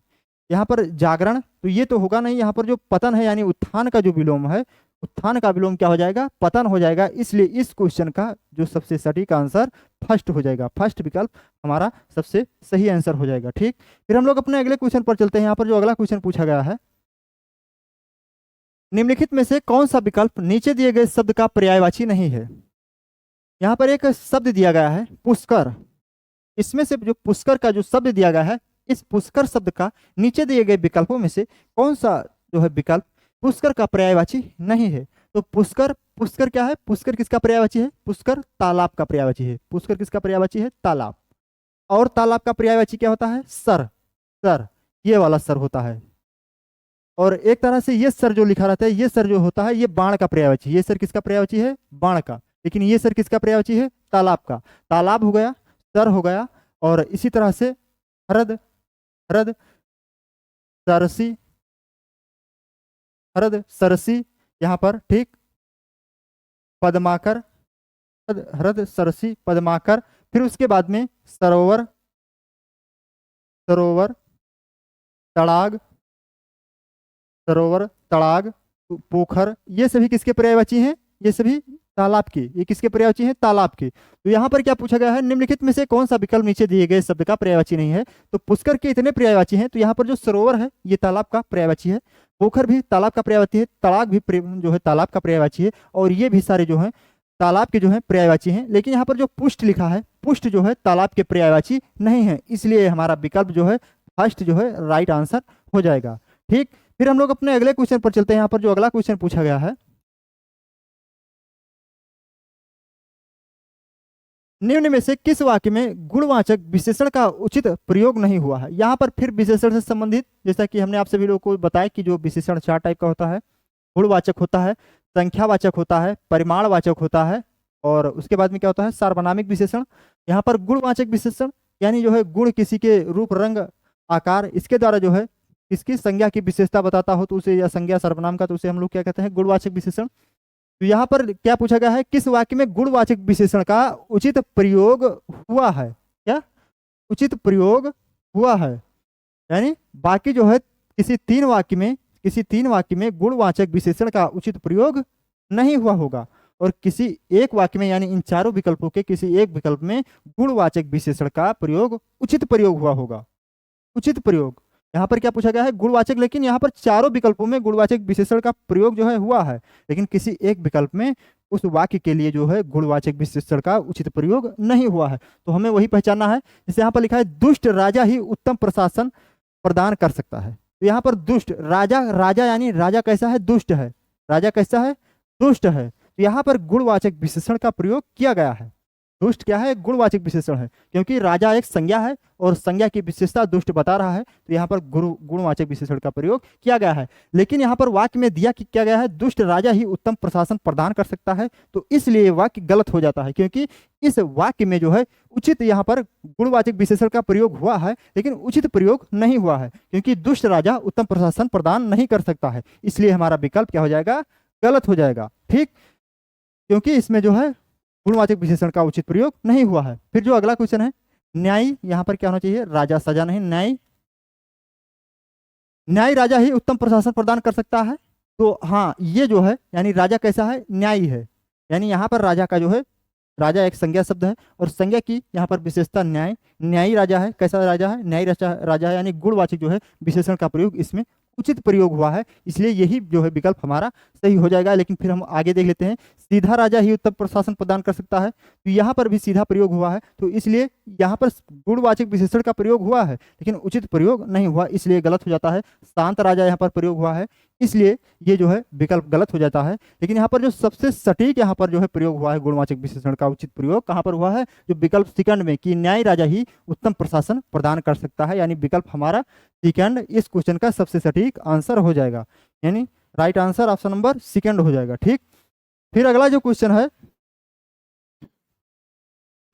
यहाँ पर जागरण, तो ये तो होगा नहीं, यहाँ पर जो पतन है यानी उत्थान का जो विलोम है, उत्थान का विलोम क्या हो जाएगा, पतन हो जाएगा। इसलिए इस क्वेश्चन का जो सबसे सटीक आंसर फर्स्ट हो जाएगा, फर्स्ट विकल्प हमारा सबसे सही आंसर हो जाएगा। ठीक, फिर हम लोग अपने अगले क्वेश्चन पर चलते हैं। यहाँ पर जो अगला क्वेश्चन पूछा गया है, निम्नलिखित में से कौन सा विकल्प नीचे दिए गए शब्द का पर्यायवाची नहीं है। यहाँ पर एक शब्द दिया गया है पुष्कर, इसमें से जो पुष्कर का जो शब्द दिया गया है, इस पुष्कर शब्द का नीचे दिए गए विकल्पों में से कौन सा जो है विकल्प पुष्कर का पर्यायवाची नहीं है। तो पुष्कर, पुष्कर क्या है, पुष्कर किसका पर्यायवाची है, पुष्कर तालाब का पर्यायवाची है, पुष्कर किसका पर्यायवाची है, तालाब। और तालाब का पर्यायवाची क्या होता है, सर, सर, ये वाला सर होता है। और एक तरह से ये सर जो लिखा रहता है, ये सर जो होता है, ये बाण का पर्यायवाची, ये सर किसका पर्यायवाची है, बाण का। लेकिन ये सर किसका पर्यायवाची है, तालाब का। तालाब हो गया, सर हो गया, और इसी तरह से हरद, हरद, सरसी, हरद, सरसी, यहाँ पर ठीक, पद्माकर, हरद, सरसी, पद्माकर। फिर उसके बाद में सरोवर, सरोवर, तड़ाग, सरोवर, तड़ाग, पोखर, ये सभी किसके पर्यायवाची हैं, ये सभी तालाब के, ये किसके पर्यायवाची हैं, तालाब के। तो यहाँ पर क्या पूछा गया है, निम्नलिखित में से कौन सा विकल्प नीचे दिए गए शब्द का पर्यायवाची नहीं है। तो पुष्कर के इतने पर्यायवाची हैं, तो यहाँ पर जो सरोवर है ये तालाब का पर्यायवाची है, पोखर भी तालाब का पर्यायवाची है, तड़ाग भी जो है तालाब का पर्यायवाची है, और ये भी सारे जो है तालाब के जो है पर्यायवाची हैं। लेकिन यहाँ पर जो पुष्ट लिखा है, पुष्ट जो है तालाब के पर्यायवाची नहीं है, इसलिए हमारा विकल्प जो है फर्स्ट जो है राइट आंसर हो जाएगा। ठीक, फिर हम लोग अपने अगले क्वेश्चन पर चलते हैं। यहाँ पर जो अगला क्वेश्चन पूछा गया है, निम्न में से किस वाक्य में गुणवाचक विशेषण का उचित प्रयोग नहीं हुआ है। यहाँ पर फिर विशेषण से संबंधित, जैसा कि हमने आप सभी लोगों को बताया कि जो विशेषण 4 टाइप का होता है, गुणवाचक होता है, संख्यावाचक होता है, परिमाणवाचक होता है, और उसके बाद में क्या होता है, सार्वनामिक विशेषण। यहाँ पर गुणवाचक विशेषण यानी जो है गुण किसी के रूप, रंग, आकार, इसके द्वारा जो है इसकी संज्ञा की विशेषता बताता हो तो उसे, या संज्ञा सर्वनाम का, तो उसे हम लोग क्या कहते हैं, गुणवाचक विशेषण। तो यहाँ पर क्या पूछा गया है, किस वाक्य में गुणवाचक विशेषण का उचित प्रयोग हुआ है, क्या उचित प्रयोग हुआ है। यानी बाकी जो है किसी 3 वाक्य में गुणवाचक विशेषण का उचित प्रयोग नहीं हुआ होगा, और किसी एक वाक्य में यानी इन चारों विकल्पों के किसी एक विकल्प में गुणवाचक विशेषण का प्रयोग, उचित प्रयोग हुआ होगा, उचित प्रयोग। यहाँ पर क्या पूछा गया है, गुणवाचक, लेकिन यहाँ पर चारों विकल्पों में गुणवाचक विशेषण का प्रयोग जो है हुआ है, लेकिन किसी एक विकल्प में उस वाक्य के लिए जो है गुणवाचक विशेषण का उचित प्रयोग नहीं हुआ है। तो हमें वही पहचानना है। जैसे यहाँ पर लिखा है दुष्ट राजा ही उत्तम प्रशासन प्रदान कर सकता है। तो यहाँ पर दुष्ट राजा, राजा यानी राजा कैसा है? दुष्ट है। राजा कैसा है? दुष्ट है। तो यहाँ पर गुणवाचक विशेषण का प्रयोग किया गया है। दुष्ट क्या है? गुणवाचक विशेषण है, क्योंकि राजा एक संज्ञा है और संज्ञा की विशेषता दुष्ट बता रहा है, तो यहाँ पर गुणवाचक विशेषण का प्रयोग किया गया है। लेकिन यहाँ पर वाक्य में दिया कि क्या गया है? दुष्ट राजा ही उत्तम प्रशासन प्रदान कर सकता है, तो इसलिए वाक्य गलत हो जाता है, क्योंकि इस वाक्य में जो है उचित यहाँ पर गुणवाचक विशेषण का प्रयोग हुआ है, लेकिन उचित प्रयोग नहीं हुआ है, क्योंकि दुष्ट राजा उत्तम प्रशासन प्रदान नहीं कर सकता है। इसलिए हमारा विकल्प क्या हो जाएगा? गलत हो जाएगा। ठीक, क्योंकि इसमें जो है गुणवाचक विशेषण का उचित प्रयोग नहीं हुआ है। फिर जो अगला क्वेश्चन है, न्यायी, यहां पर क्या होना चाहिए? राजा, सजा नहीं, न्यायी। न्यायी राजा ही उत्तम प्रशासन प्रदान कर सकता है। तो हाँ, ये जो है यानी राजा कैसा है? न्यायी है। यानी यहाँ पर राजा का जो है, राजा एक संज्ञा शब्द है और संज्ञा की यहाँ पर विशेषता न्याय, न्यायी राजा है। कैसा राजा है? न्यायी राजा है, यानी गुणवाचक जो है विशेषण का प्रयोग इसमें उचित प्रयोग हुआ है, इसलिए यही जो है विकल्प हमारा सही हो जाएगा। लेकिन फिर हम आगे देख लेते हैं, सीधा राजा ही उत्तम प्रशासन प्रदान कर सकता है, तो यहाँ पर भी सीधा प्रयोग हुआ है, तो इसलिए यहाँ पर गुणवाचक विशेषण का प्रयोग हुआ है लेकिन उचित प्रयोग नहीं हुआ, इसलिए गलत हो जाता है। शांत राजा यहाँ पर प्रयोग हुआ है, इसलिए ये जो है विकल्प गलत हो जाता है। लेकिन यहाँ पर जो सबसे सटीक यहाँ पर जो है प्रयोग हुआ है गुणवाचक विशेषण का उचित प्रयोग कहाँ पर हुआ है? जो विकल्प सेकंड में, कि न्यायी राजा ही उत्तम प्रशासन प्रदान कर सकता है, यानी विकल्प हमारा सेकंड इस क्वेश्चन का सबसे सटीक आंसर हो जाएगा, यानी right answer option number second हो जाएगा। ठीक, फिर अगला जो क्वेश्चन है,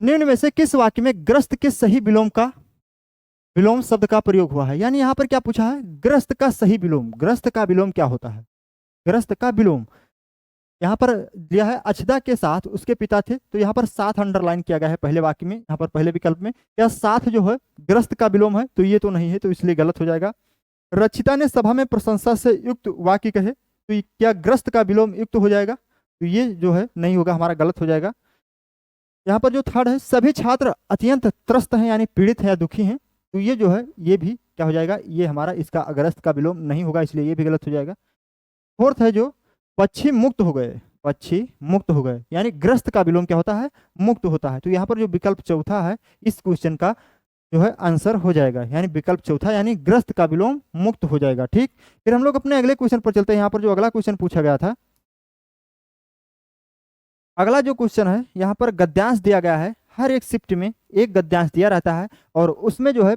निम्न में से किस वाक्य में ग्रस्त के सही विलोम का, विलोम शब्द का प्रयोग हुआ है? यानी यहाँ पर क्या पूछा है? ग्रस्त का सही विलोम। ग्रस्त का विलोम क्या होता है? ग्रस्त का विलोम यहाँ पर दिया है अछदा के साथ उसके पिता थे, तो यहाँ पर साथ अंडरलाइन किया गया है पहले वाक्य में, यहाँ पर पहले विकल्प में। क्या साथ जो है ग्रस्त का विलोम है? तो ये तो नहीं है, तो इसलिए गलत हो जाएगा। रचिता ने सभा में प्रशंसा से युक्त वाक्य कहे, तो क्या ग्रस्त का विलोम युक्त हो जाएगा? तो ये जो है नहीं होगा, हमारा गलत हो जाएगा। यहाँ पर जो थर्ड है, सभी छात्र अत्यंत त्रस्त हैं यानी पीड़ित हैं या दुखी हैं, तो ये जो है ये भी क्या हो जाएगा? ये हमारा इसका अग्रस्त का विलोम नहीं होगा, इसलिए ये भी गलत हो जाएगा। फोर्थ है जो पक्षी मुक्त हो गए, पक्षी मुक्त हो गए, यानी ग्रस्त का विलोम क्या होता है? मुक्त होता है। तो यहाँ पर जो विकल्प चौथा है इस क्वेश्चन का जो है आंसर हो जाएगा, यानी विकल्प चौथा यानी ग्रस्त का विलोम मुक्त हो जाएगा। ठीक, फिर हम लोग अपने अगले क्वेश्चन पर चलते हैं। यहाँ पर जो अगला क्वेश्चन पूछा गया था, अगला जो क्वेश्चन है यहाँ पर गद्यांश दिया गया है। हर एक शिफ्ट में एक गद्यांश दिया रहता है और उसमें जो है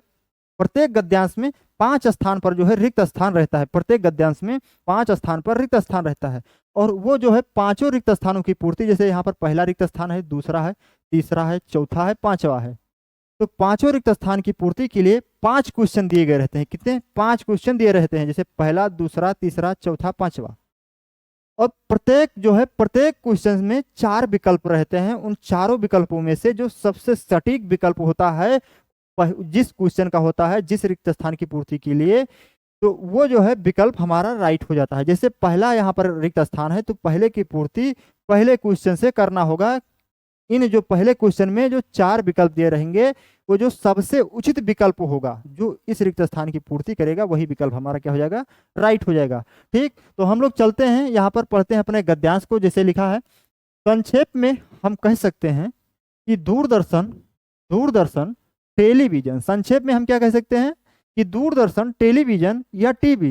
प्रत्येक गद्यांश में 5 स्थान पर जो है रिक्त स्थान रहता है। प्रत्येक गद्यांश में 5 स्थान पर रिक्त स्थान रहता है और वो जो है पांचों रिक्त स्थानों की पूर्ति, जैसे यहाँ पर पहला रिक्त स्थान है, दूसरा है, तीसरा है, चौथा है, पांचवा है, तो पांचों रिक्त स्थान की पूर्ति के लिए 5 क्वेश्चन दिए गए रहते हैं। कितने? 5 क्वेश्चन दिए रहते हैं, जैसे पहला, दूसरा, तीसरा, चौथा, पांचवा। और प्रत्येक जो है प्रत्येक क्वेश्चन में 4 विकल्प रहते हैं। उन चारों विकल्पों में से जो सबसे सटीक विकल्प होता है जिस क्वेश्चन का होता है जिस रिक्त स्थान की पूर्ति के लिए, तो वो जो है विकल्प हमारा राइट हो जाता है। जैसे पहला यहाँ पर रिक्त स्थान है तो पहले की पूर्ति पहले क्वेश्चन से करना होगा। इन जो पहले क्वेश्चन में जो 4 विकल्प दिए रहेंगे वो जो सबसे उचित विकल्प होगा जो इस रिक्त स्थान की पूर्ति करेगा वही विकल्प हमारा क्या हो जाएगा? राइट हो जाएगा। ठीक, तो हम लोग चलते हैं यहाँ पर पढ़ते हैं अपने गद्यांश को। जैसे लिखा है, संक्षेप में हम कह सकते हैं कि दूरदर्शन दूरदर्शन टेलीविजन, संक्षेप में हम क्या कह सकते हैं कि दूरदर्शन, टेलीविजन या टीवी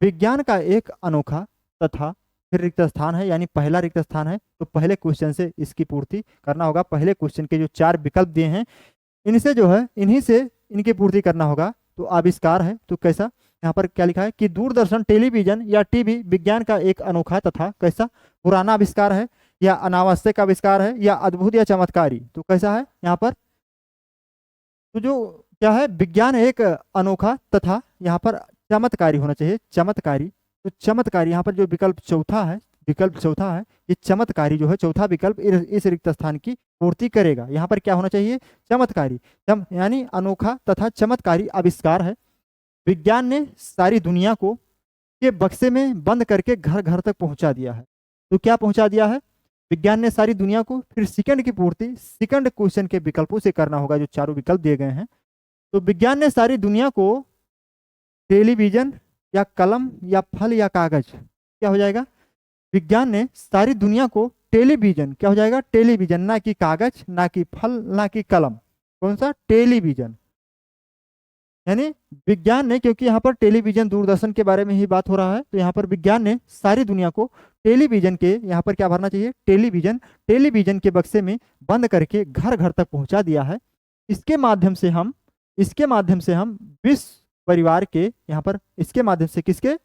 विज्ञान का एक अनोखा तथा फिर रिक्त स्थान है, यानी पहला रिक्त स्थान है तो पहले क्वेश्चन से इसकी पूर्ति करना होगा। पहले क्वेश्चन के जो 4 विकल्प दिए हैं इनसे जो है इन्हीं से इनकी पूर्ति करना होगा। तो आविष्कार है, तो कैसा? यहाँ पर क्या लिखा है कि दूरदर्शन, टेलीविजन या टीवी विज्ञान का एक अनोखा तथा कैसा पुराना आविष्कार है या अनावश्यक आविष्कार है या अद्भुत या चमत्कारी, तो कैसा है यहाँ पर? तो जो क्या है, विज्ञान एक अनोखा तथा यहाँ पर चमत्कारी होना चाहिए, चमत्कारी। तो चमत्कारी यहाँ पर जो विकल्प चौथा है, विकल्प चौथा है, ये चमत्कारी जो है चौथा विकल्प इस रिक्त स्थान की पूर्ति करेगा। यहाँ पर क्या होना चाहिए? चमत्कारी, यानी अनोखा तथा चमत्कारी आविष्कार है। विज्ञान ने सारी दुनिया को के बक्से में बंद करके घर घर तक पहुंचा दिया है। तो क्या पहुंचा दिया है? विज्ञान ने सारी दुनिया को। फिर सेकंड की पूर्ति सेकंड क्वेश्चन के विकल्पों से करना होगा, जो चारों विकल्प दिए गए हैं। तो विज्ञान ने सारी दुनिया को टेलीविजन या कलम या फल या कागज, क्या हो जाएगा? विज्ञान ने सारी दुनिया को टेलीविजन क्या हो जाएगा, टेलीविजन, ना कि कागज, ना कि फल, ना कि कलम, कौन सा, टेलीविजन। यानी विज्ञान ने, क्योंकि यहाँ पर टेलीविजन दूरदर्शन के बारे में ही बात हो रहा है, तो यहाँ पर विज्ञान ने सारी दुनिया को टेलीविजन के, यहाँ पर क्या भरना चाहिए, टेलीविजन, टेलीविजन के बक्से में बंद करके घर घर तक पहुंचा दिया है। इसके माध्यम से हम, इसके माध्यम से हम विश्व परिवार के, यहाँ पर इसके माध्यम से, किसके,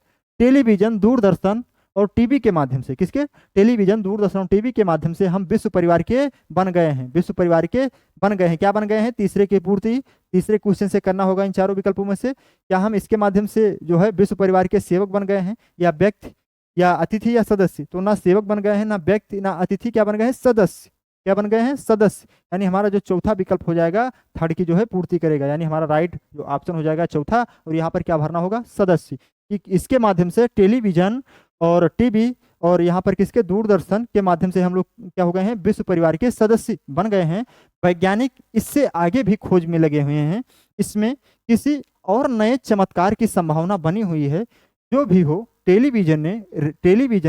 टेलीविजन दूरदर्शन और टीवी के माध्यम से, किसके, टेलीविजन दूरदर्शन और टीवी के माध्यम से हम विश्व परिवार के बन गए हैं, विश्व परिवार के बन गए हैं। क्या बन गए हैं, तीसरे की पूर्ति तीसरे क्वेश्चन से करना होगा इन चारों विकल्पों में से। क्या हम इसके माध्यम से जो है विश्व परिवार के सेवक बन गए हैं, या व्यक्ति, या अतिथि, या सदस्य? तो ना सेवक बन गए हैं, ना व्यक्ति, ना अतिथि, क्या बन गए हैं, सदस्य। क्या बन गए हैं, सदस्य। यानी हमारा जो चौथा विकल्प हो जाएगा थर्ड की जो है पूर्ति करेगा, यानी हमारा राइट जो ऑप्शन हो जाएगा चौथा, और यहाँ पर क्या भरना होगा, सदस्य। कि इसके माध्यम से टेलीविजन और टीवी और यहाँ पर किसके, दूरदर्शन के माध्यम से हम लोग क्या हो गए हैं, विश्व परिवार के सदस्य बन गए हैं। वैज्ञानिक इससे आगे भी खोज में लगे हुए हैं, इसमें किसी और नए चमत्कार की संभावना बनी हुई है। जो भी हो, टेलीविजन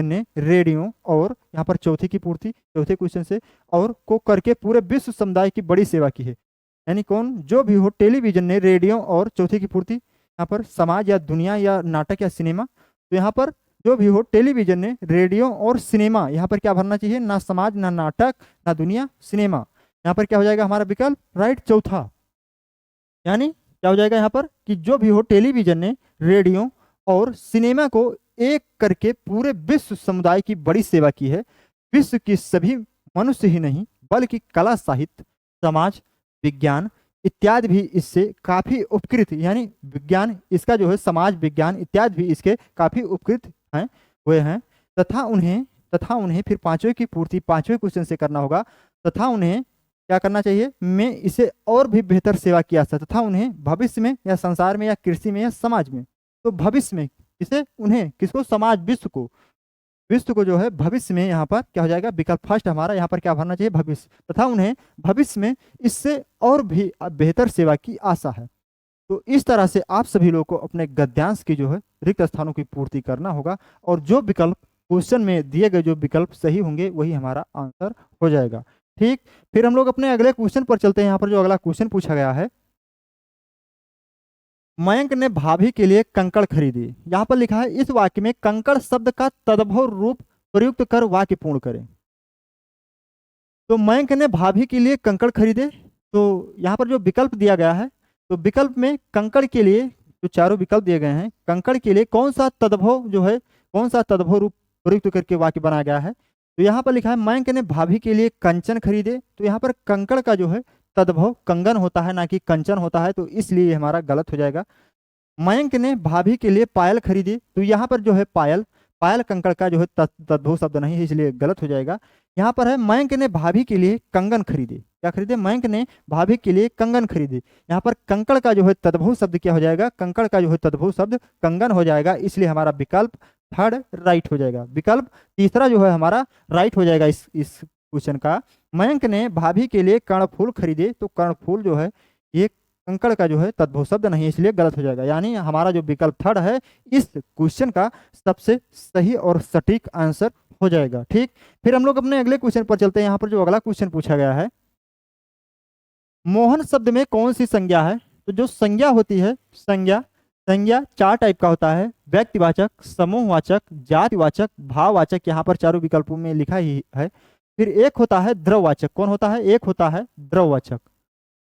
ने रेडियो और यहाँ पर चौथे की पूर्ति, चौथे क्वेश्चन से, और को करके पूरे विश्व समुदाय की बड़ी सेवा की है। यानी कौन, जो भी हो, टेलीविजन ने रेडियो और चौथे की पूर्ति, यहाँ पर समाज या दुनिया या नाटक या सिनेमा, तो यहाँ पर जो भी हो, टेलीविजन ने रेडियो और सिनेमा, यहाँ पर क्या भरना चाहिए, ना समाज, ना नाटक, ना दुनिया, सिनेमा। यहाँ पर क्या हो जाएगा हमारा विकल्प राइट चौथा। यानी क्या हो जाएगा यहाँ पर कि जो भी हो, टेलीविजन ने रेडियो और सिनेमा को एक करके पूरे विश्व समुदाय की बड़ी सेवा की है। विश्व की सभी मनुष्य ही नहीं बल्कि कला, साहित्य, समाज, विज्ञान इत्यादि भी इससे काफी उपकृत, यानी विज्ञान इसका जो है, समाज, विज्ञान इत्यादि भी इसके काफी उपकृत हैं, हुए हैं। तथा उन्हें फिर पांचवें की पूर्ति पांचवें क्वेश्चन से करना होगा। तथा उन्हें क्या करना चाहिए, मैं इसे और भी बेहतर सेवा किया जा, तथा उन्हें भविष्य में या संसार में या कृषि में या समाज में, तो भविष्य में किसे, उन्हें, किसको, समाज, विश्व को जो है भविष्य में, यहाँ पर क्या हो जाएगा, विकल्प फर्स्ट हमारा, यहाँ पर क्या भरना चाहिए, भविष्य। तथा उन्हें भविष्य में इससे और भी बेहतर सेवा की आशा है। तो इस तरह से आप सभी लोगों को अपने गद्यांश की जो है रिक्त स्थानों की पूर्ति करना होगा, और जो विकल्प क्वेश्चन में दिए गए जो विकल्प सही होंगे वही हमारा आंसर हो जाएगा। ठीक, फिर हम लोग अपने अगले क्वेश्चन पर चलते हैं। यहाँ पर जो अगला क्वेश्चन पूछा गया है, मयंक ने भाभी के लिए कंकड़ खरीदी। यहाँ पर लिखा है, इस वाक्य में कंकड़ शब्द का तद्भव रूप प्रयुक्त कर वाक्य पूर्ण करें। तो मयंक ने भाभी के लिए कंकड़ खरीदे, तो यहाँ पर जो विकल्प दिया गया है, तो विकल्प में कंकड़ के लिए जो चारों विकल्प दिए गए हैं, कंकड़ के लिए कौन सा तद्भव जो है, कौन सा तद्भव रूप प्रयुक्त करके वाक्य बनाया गया है। तो यहाँ पर लिखा है, मयंक ने भाभी के लिए कंचन खरीदे। तो यहाँ पर कंकड़ का जो है तद्भव कंगन होता है, ना कि कंचन होता है, तो इसलिए हमारा गलत हो जाएगा। मयंक ने भाभी के लिए पायल खरीदी, तो यहाँ पर जो है पायल कंकड़ का जो है तद्भव शब्द नहीं है, इसलिए गलत हो जाएगा। यहाँ पर है, मयंक ने भाभी के लिए कंगन खरीदे। क्या खरीदे, मयंक ने भाभी के लिए कंगन खरीदे। यहाँ पर कंकड़ का जो है तद्भव शब्द क्या हो जाएगा, कंकड़ का जो है तद्भव शब्द कंगन हो जाएगा, इसलिए हमारा विकल्प थर्ड राइट हो जाएगा। विकल्प तीसरा जो है हमारा राइट हो जाएगा इस क्वेश्चन का। मयंक ने भाभी के लिए कर्णफूल खरीदे, तो कर्णफूल जो है ये कंकड़ का जो है तद्भव शब्द नहीं है, इसलिए गलत हो जाएगा। यानी हमारा जो विकल्प थर्ड है इस क्वेश्चन का सबसे सही और सटीक आंसर हो जाएगा। ठीक, फिर हम लोग अपने अगले क्वेश्चन पर चलते हैं। यहाँ पर जो अगला क्वेश्चन पूछा गया है, मोहन शब्द में कौन सी संज्ञा है। तो जो संज्ञा होती है, संज्ञा चार टाइप का होता है, व्यक्तिवाचक, समूहवाचक, जातिवाचक, भाववाचक, यहाँ पर चारों विकल्पों में लिखा ही है। फिर एक होता है द्रववाचक। कौन होता है, एक होता है द्रववाचक,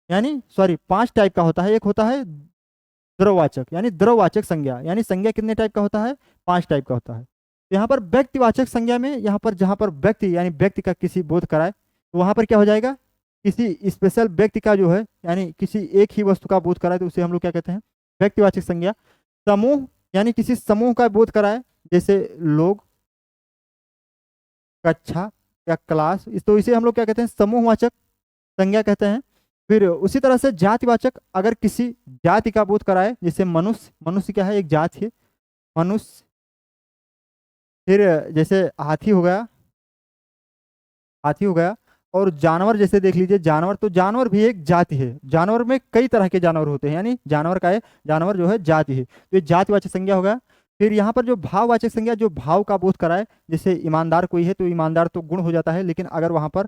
यानी सॉरी 5 टाइप का होता है। एक होता है द्रववाचक, यानी द्रववाचक संज्ञा, यानी संज्ञा कितने टाइप का होता है, 5 टाइप का होता है। तो यहाँ पर व्यक्तिवाचक संज्ञा में, यहाँ पर जहाँ पर व्यक्ति यानी व्यक्ति का किसी बोध कराए, तो वहाँ पर क्या हो जाएगा, किसी स्पेशल व्यक्ति का जो है, यानी किसी एक ही वस्तु का बोध कराए, तो उसे हम लोग क्या कहते हैं, व्यक्तिवाचक संज्ञा। समूह यानी किसी समूह का बोध कराए, जैसे लोग, कक्षा या क्लास, तो इसे हम लोग क्या कहते हैं, समूहवाचक संज्ञा कहते हैं। फिर उसी तरह से जातिवाचक, अगर किसी जाति का बोध कराए, जैसे मनुष्य क्या है, एक जाति है, मनुष्य। फिर जैसे हाथी हो गया, और जानवर जैसे देख लीजिए, जानवर, तो जानवर भी एक जाति है। जानवर में कई तरह के जानवर होते हैं, यानी जानवर जो है जाति है, तो ये जातिवाचक संज्ञा होगा। फिर यहाँ पर जो भाववाचक संज्ञा जो भाव का बोध कराए, जैसे ईमानदार कोई है तो ईमानदार तो गुण हो जाता है, लेकिन अगर वहाँ पर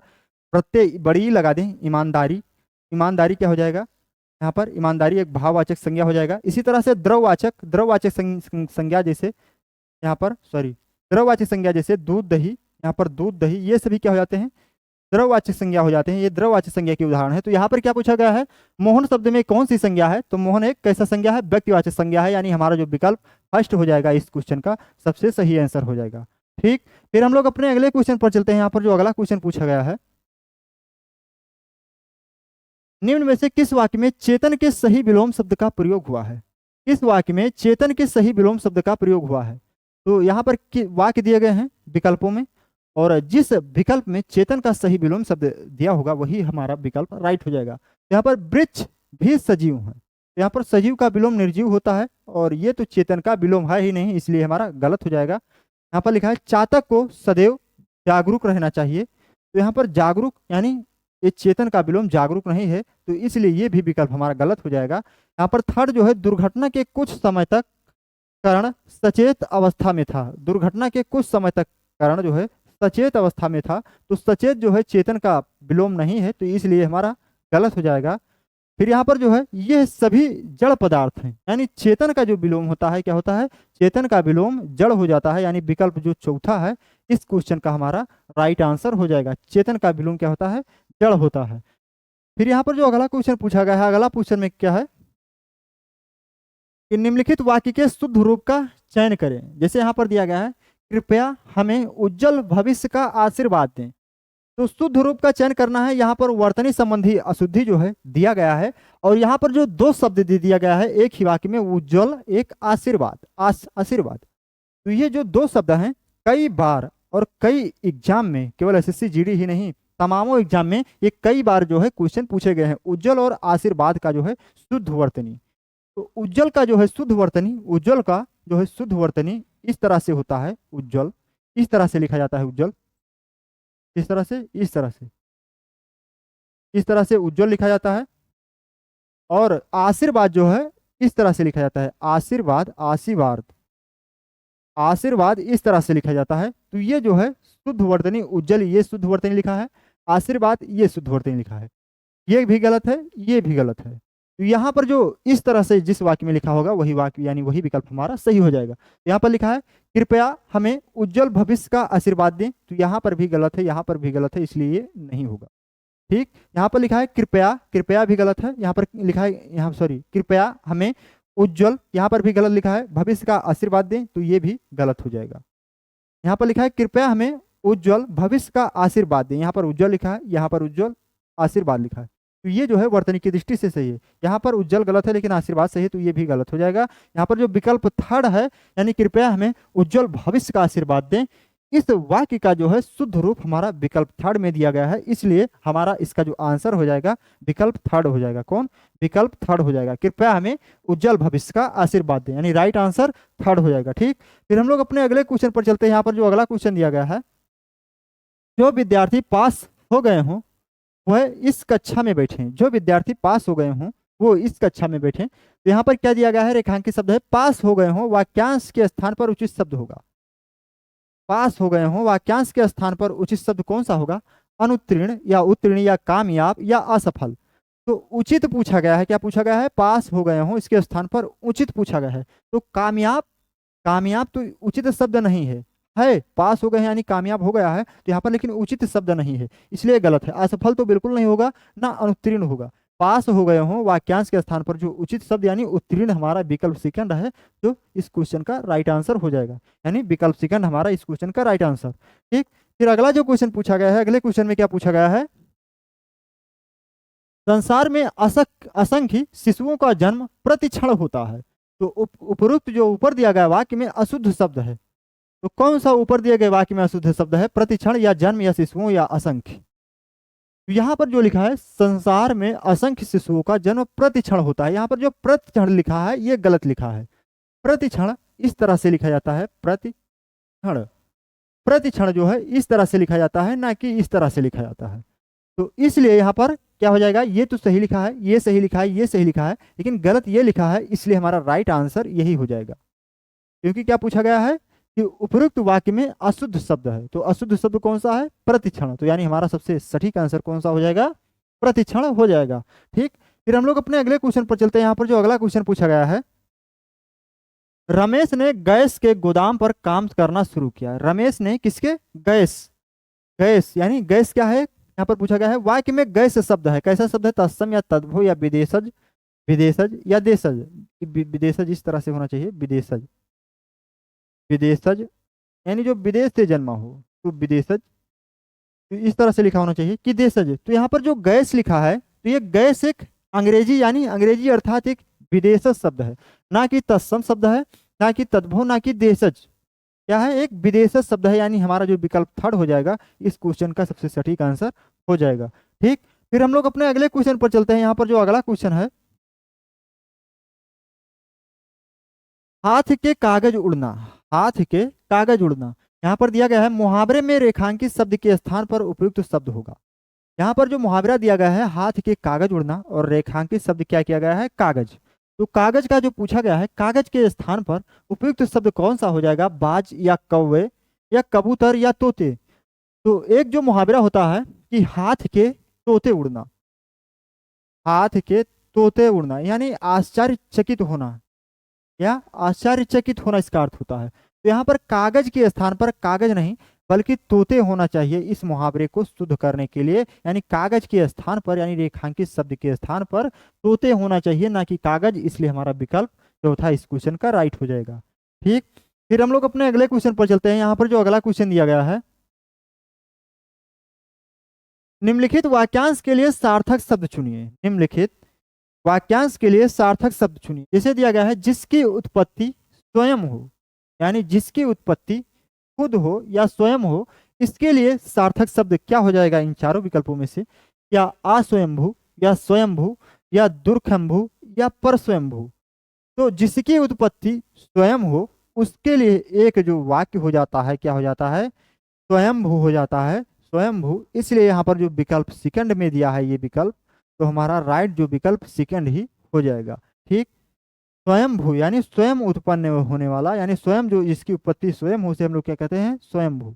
प्रत्यय बड़ी लगा दें ईमानदारी, ईमानदारी क्या हो जाएगा, यहाँ पर ईमानदारी एक भाववाचक संज्ञा हो जाएगा। इसी तरह से द्रववाचक संज्ञा जैसे यहाँ पर द्रववाचक संज्ञा जैसे दूध दही, यहाँ पर दूध दही, ये सभी क्या हो जाते हैं, द्रववाचक संज्ञा हो जाते हैं। ये द्रववाचक संज्ञा की उदाहरण है। तो यहाँ पर क्या पूछा गया है, मोहन शब्द में कौन सी संज्ञा है, तो मोहन एक कैसा संज्ञा है, व्यक्तिवाचक संज्ञा है, यानी हमारा जो विकल्प फर्स्ट हो जाएगा इस क्वेश्चन का सबसे सही आंसर हो जाएगा। ठीक, फिर हम लोग अपने अगले क्वेश्चन पर चलते हैं। यहाँ पर जो अगला क्वेश्चन पूछा गया है, निम्न में से किस वाक्य में चेतन के सही विलोम शब्द का प्रयोग हुआ है, किस वाक्य में चेतन के सही विलोम शब्द का प्रयोग हुआ है। तो यहाँ पर वाक्य दिए गए हैं विकल्पों में, और जिस विकल्प में चेतन का सही विलोम शब्द दिया होगा वही हमारा विकल्प राइट हो जाएगा। यहाँ पर वृक्ष भी सजीव है, यहाँ पर सजीव का विलोम निर्जीव होता है, और ये तो चेतन का विलोम है ही नहीं, इसलिए हमारा गलत हो जाएगा। यहाँ पर लिखा है चातक को सदैव जागरूक रहना चाहिए, तो यहाँ पर जागरूक यानी ये चेतन का विलोम जागरूक नहीं है, तो इसलिए ये भी विकल्प हमारा गलत हो जाएगा। यहाँ पर थर्ड जो है, दुर्घटना के कुछ समय तक कर्ण सचेत अवस्था में था, दुर्घटना के कुछ समय तक कर्ण जो है सचेत अवस्था में था, तो सचेत जो है चेतन का विलोम नहीं है, तो इसलिए हमारा गलत हो जाएगा। फिर यहाँ पर जो है ये सभी जड़ पदार्थ हैं, यानी चेतन का जो विलोम होता है क्या होता है, चेतन का विलोम जड़ हो जाता है, यानी विकल्प जो चौथा है इस क्वेश्चन का हमारा राइट आंसर हो जाएगा। चेतन का विलोम क्या होता है, जड़ होता है। फिर यहाँ पर जो अगला क्वेश्चन पूछा गया है, अगला क्वेश्चन में क्या है कि निम्नलिखित वाक्य के शुद्ध रूप का चयन करें। जैसे यहाँ पर दिया गया है, कृपया हमें उज्जवल भविष्य का आशीर्वाद दें, तो शुद्ध रूप का चयन करना है। यहाँ पर वर्तनी संबंधी अशुद्धि जो है दिया गया है, और यहाँ पर जो दो शब्द दे दिया गया है एक ही वाक्य में, उज्जवल एक आशीर्वाद, आशीर्वाद। तो ये जो दो शब्द हैं कई बार और कई एग्जाम में, केवल एसएससी जीडी ही नहीं तमामों एग्जाम में ये कई बार जो है क्वेश्चन पूछे गए हैं। उज्जवल और आशीर्वाद का जो है शुद्ध वर्तनी, तो उज्जवल का जो है शुद्ध वर्तनी, उज्जवल का जो है शुद्ध वर्तनी इस तरह से होता है, उज्जवल इस तरह से लिखा जाता है, उज्जवल इस तरह से, इस तरह से, इस तरह से उज्जवल लिखा जाता है। और आशीर्वाद जो है इस तरह से लिखा जाता है, आशीर्वाद, आशीर्वाद, आशीर्वाद इस तरह से लिखा जाता है। तो ये जो है शुद्ध वर्तनी, उज्जवल ये शुद्ध वर्तनी लिखा है, आशीर्वाद ये शुद्ध वर्तनी लिखा है, ये भी गलत है, ये भी गलत है। तो यहाँ पर जो इस तरह से जिस वाक्य में लिखा होगा वही वाक्य यानी वही विकल्प हमारा सही हो जाएगा। यहाँ पर लिखा है कृपया हमें उज्जवल भविष्य का आशीर्वाद दें, तो यहाँ पर भी गलत है, यहाँ पर भी गलत है, इसलिए ये नहीं होगा। ठीक, यहाँ पर लिखा है कृपया, कृपया भी गलत है। यहाँ पर लिखा है, यहाँ कृपया हमें उज्जवल, यहाँ पर भी गलत लिखा है, भविष्य का आशीर्वाद दें, तो ये भी गलत हो जाएगा। यहाँ पर लिखा है कृपया हमें उज्जवल भविष्य का आशीर्वाद दें, यहाँ पर उज्जवल लिखा है, यहाँ पर उज्जवल आशीर्वाद लिखा है, तो ये जो है वर्तनी की दृष्टि से सही है। यहाँ पर उज्जवल गलत है लेकिन आशीर्वाद सही है, तो ये भी गलत हो जाएगा। यहाँ पर जो विकल्प थर्ड है यानी कृपया हमें उज्जवल भविष्य का आशीर्वाद दें, इस वाक्य का जो है शुद्ध रूप हमारा विकल्प थर्ड में दिया गया है, इसलिए हमारा इसका जो आंसर हो जाएगा विकल्प थर्ड हो जाएगा। कौन, विकल्प थर्ड हो जाएगा, कृपया हमें उज्जवल भविष्य का आशीर्वाद दें, यानी राइट आंसर थर्ड हो जाएगा। ठीक, फिर हम लोग अपने अगले क्वेश्चन पर चलते हैं। यहाँ पर जो अगला क्वेश्चन दिया गया है, जो विद्यार्थी पास हो गए हों वह इस कक्षा में बैठे, जो विद्यार्थी पास हो गए हों वो इस कक्षा में बैठे। तो यहाँ पर क्या दिया गया है, रेखांकित शब्द है पास हो गए हों, वाक्यांश के स्थान पर उचित शब्द होगा। पास हो गए हों वाक्यांश के स्थान पर उचित शब्द कौन सा होगा, अनुत्तीर्ण या उत्तीर्ण या कामयाब या असफल। तो उचित पूछा गया है, क्या पूछा गया है, पास हो गए हों, इसके स्थान पर उचित पूछा गया है। तो कामयाब, कामयाब तो उचित शब्द नहीं है, पास हो गए हैं यानी कामयाब हो गया है, तो यहाँ पर लेकिन उचित शब्द नहीं है, इसलिए गलत है। असफल तो बिल्कुल नहीं होगा, ना अनुत्तीर्ण होगा। पास हो गए हों वाक्यांश के स्थान पर जो उचित शब्द यानी उत्तीर्ण हमारा विकल्प सेकंड है, जो इस क्वेश्चन का राइट आंसर हो जाएगा, यानी विकल्प सेकंड हमारा इस क्वेश्चन का राइट आंसर। ठीक, फिर अगला जो क्वेश्चन पूछा गया है, अगले क्वेश्चन में क्या पूछा गया है, संसार में असंख्य शिशुओं का जन्म प्रतिक्षण होता है। तो उपरोक्त जो ऊपर दिया गया वाक्य में अशुद्ध शब्द है, तो कौन सा ऊपर दिए गए वाक्य में अशुद्ध शब्द है, प्रतिक्षण या जन्म या शिशुओं या असंख्य। तो यहाँ पर जो लिखा है संसार में असंख्य शिशुओं का जन्म प्रतिक्षण होता है, यहाँ पर जो प्रतिक्षण लिखा है ये गलत लिखा है। प्रतिक्षण इस तरह से लिखा जाता है, प्रतिक्षण, प्रतिक्षण जो है इस तरह से लिखा जाता है, ना कि इस तरह से लिखा जाता है। तो इसलिए यहाँ पर क्या हो जाएगा, ये तो सही लिखा है, ये सही लिखा है, ये सही लिखा है, लेकिन गलत ये लिखा है, इसलिए हमारा राइट आंसर यही हो जाएगा। क्योंकि क्या पूछा गया है कि उपरोक्त वाक्य में अशुद्ध शब्द है, तो अशुद्ध शब्द कौन सा है? प्रतिक्षण। तो यानी हमारा सबसे सटीक आंसर कौन सा हो जाएगा? प्रतिक्षण हो जाएगा। ठीक, फिर हम लोग अपने अगले क्वेश्चन पर चलते हैं। यहाँ पर जो अगला क्वेश्चन पूछा गया है, रमेश ने गैस के गोदाम पर काम करना शुरू किया। रमेश ने किसके? गैस। गैस यानी गैस क्या है यहाँ पर पूछा गया है? वाक्य में गैस शब्द है, कैसा शब्द है? तत्सम या तद्भव या विदेशज, विदेशज या देशज। विदेशज इस तरह से होना चाहिए, विदेशज, विदेशज यानी जो विदेश से जन्मा हो तो विदेशज, तो इस तरह से लिखा होना चाहिए कि देशज। तो यहाँ पर जो गैस लिखा है, तो ये गैस एक अंग्रेजी यानी अंग्रेजी अर्थात एक विदेशज शब्द है, ना कि तत्सम शब्द है, ना कि तद्भव, ना कि देशज। क्या है? एक विदेशज शब्द है। यानी हमारा जो विकल्प थर्ड हो जाएगा इस क्वेश्चन का सबसे सटीक आंसर हो जाएगा। ठीक, फिर हम लोग अपने अगले क्वेश्चन पर चलते हैं। यहाँ पर जो अगला क्वेश्चन है, हाथ के कागज उड़ना। हाथ के कागज उड़ना यहाँ पर दिया गया है, मुहावरे में रेखांकित शब्द के स्थान पर उपयुक्त शब्द होगा। यहाँ पर जो मुहावरा दिया गया है हाथ के कागज उड़ना, और रेखांकित शब्द क्या किया गया है? कागज। तो कागज का जो पूछा गया है, कागज के स्थान पर उपयुक्त शब्द कौन सा हो जाएगा? बाज या कौवे या कबूतर या तोते। तो एक जो मुहावरा होता है कि हाथ के तोते उड़ना, हाथ के तोते उड़ना यानी आश्चर्यचकित होना या आश्चर्यचकित होना इसका अर्थ होता है। तो यहाँ पर कागज के स्थान पर कागज नहीं बल्कि तोते होना चाहिए इस मुहावरे को शुद्ध करने के लिए। यानी कागज के स्थान पर यानी रेखांकित शब्द के स्थान पर तोते होना चाहिए, ना कि कागज। इसलिए हमारा विकल्प चौथा इस क्वेश्चन का राइट हो जाएगा। ठीक, फिर हम लोग अपने अगले क्वेश्चन पर चलते हैं। यहाँ पर जो अगला क्वेश्चन दिया गया है, निम्नलिखित वाक्यांश के लिए सार्थक शब्द चुनिए। निम्नलिखित वाक्यांश के लिए सार्थक शब्द चुनिए। जैसे दिया गया है, जिसकी उत्पत्ति स्वयं हो, यानी जिसकी उत्पत्ति खुद हो या स्वयं हो, इसके लिए सार्थक शब्द क्या हो जाएगा इन चारों विकल्पों में से? क्या अस्वयंभू या स्वयंभू या दुर्खंभू या परस्वयंभू? तो जिसकी उत्पत्ति स्वयं हो उसके लिए एक जो वाक्य हो जाता है, क्या हो जाता है? स्वयंभू हो जाता है, स्वयंभू। इसलिए यहाँ पर जो विकल्प सेकंड में दिया है ये विकल्प, तो हमारा राइट जो विकल्प सेकंड ही हो जाएगा। ठीक, स्वयंभू यानी स्वयं उत्पन्न होने वाला, यानी स्वयं जो जिसकी उत्पत्ति स्वयं हो, उसे हम लोग क्या कहते हैं? स्वयंभू।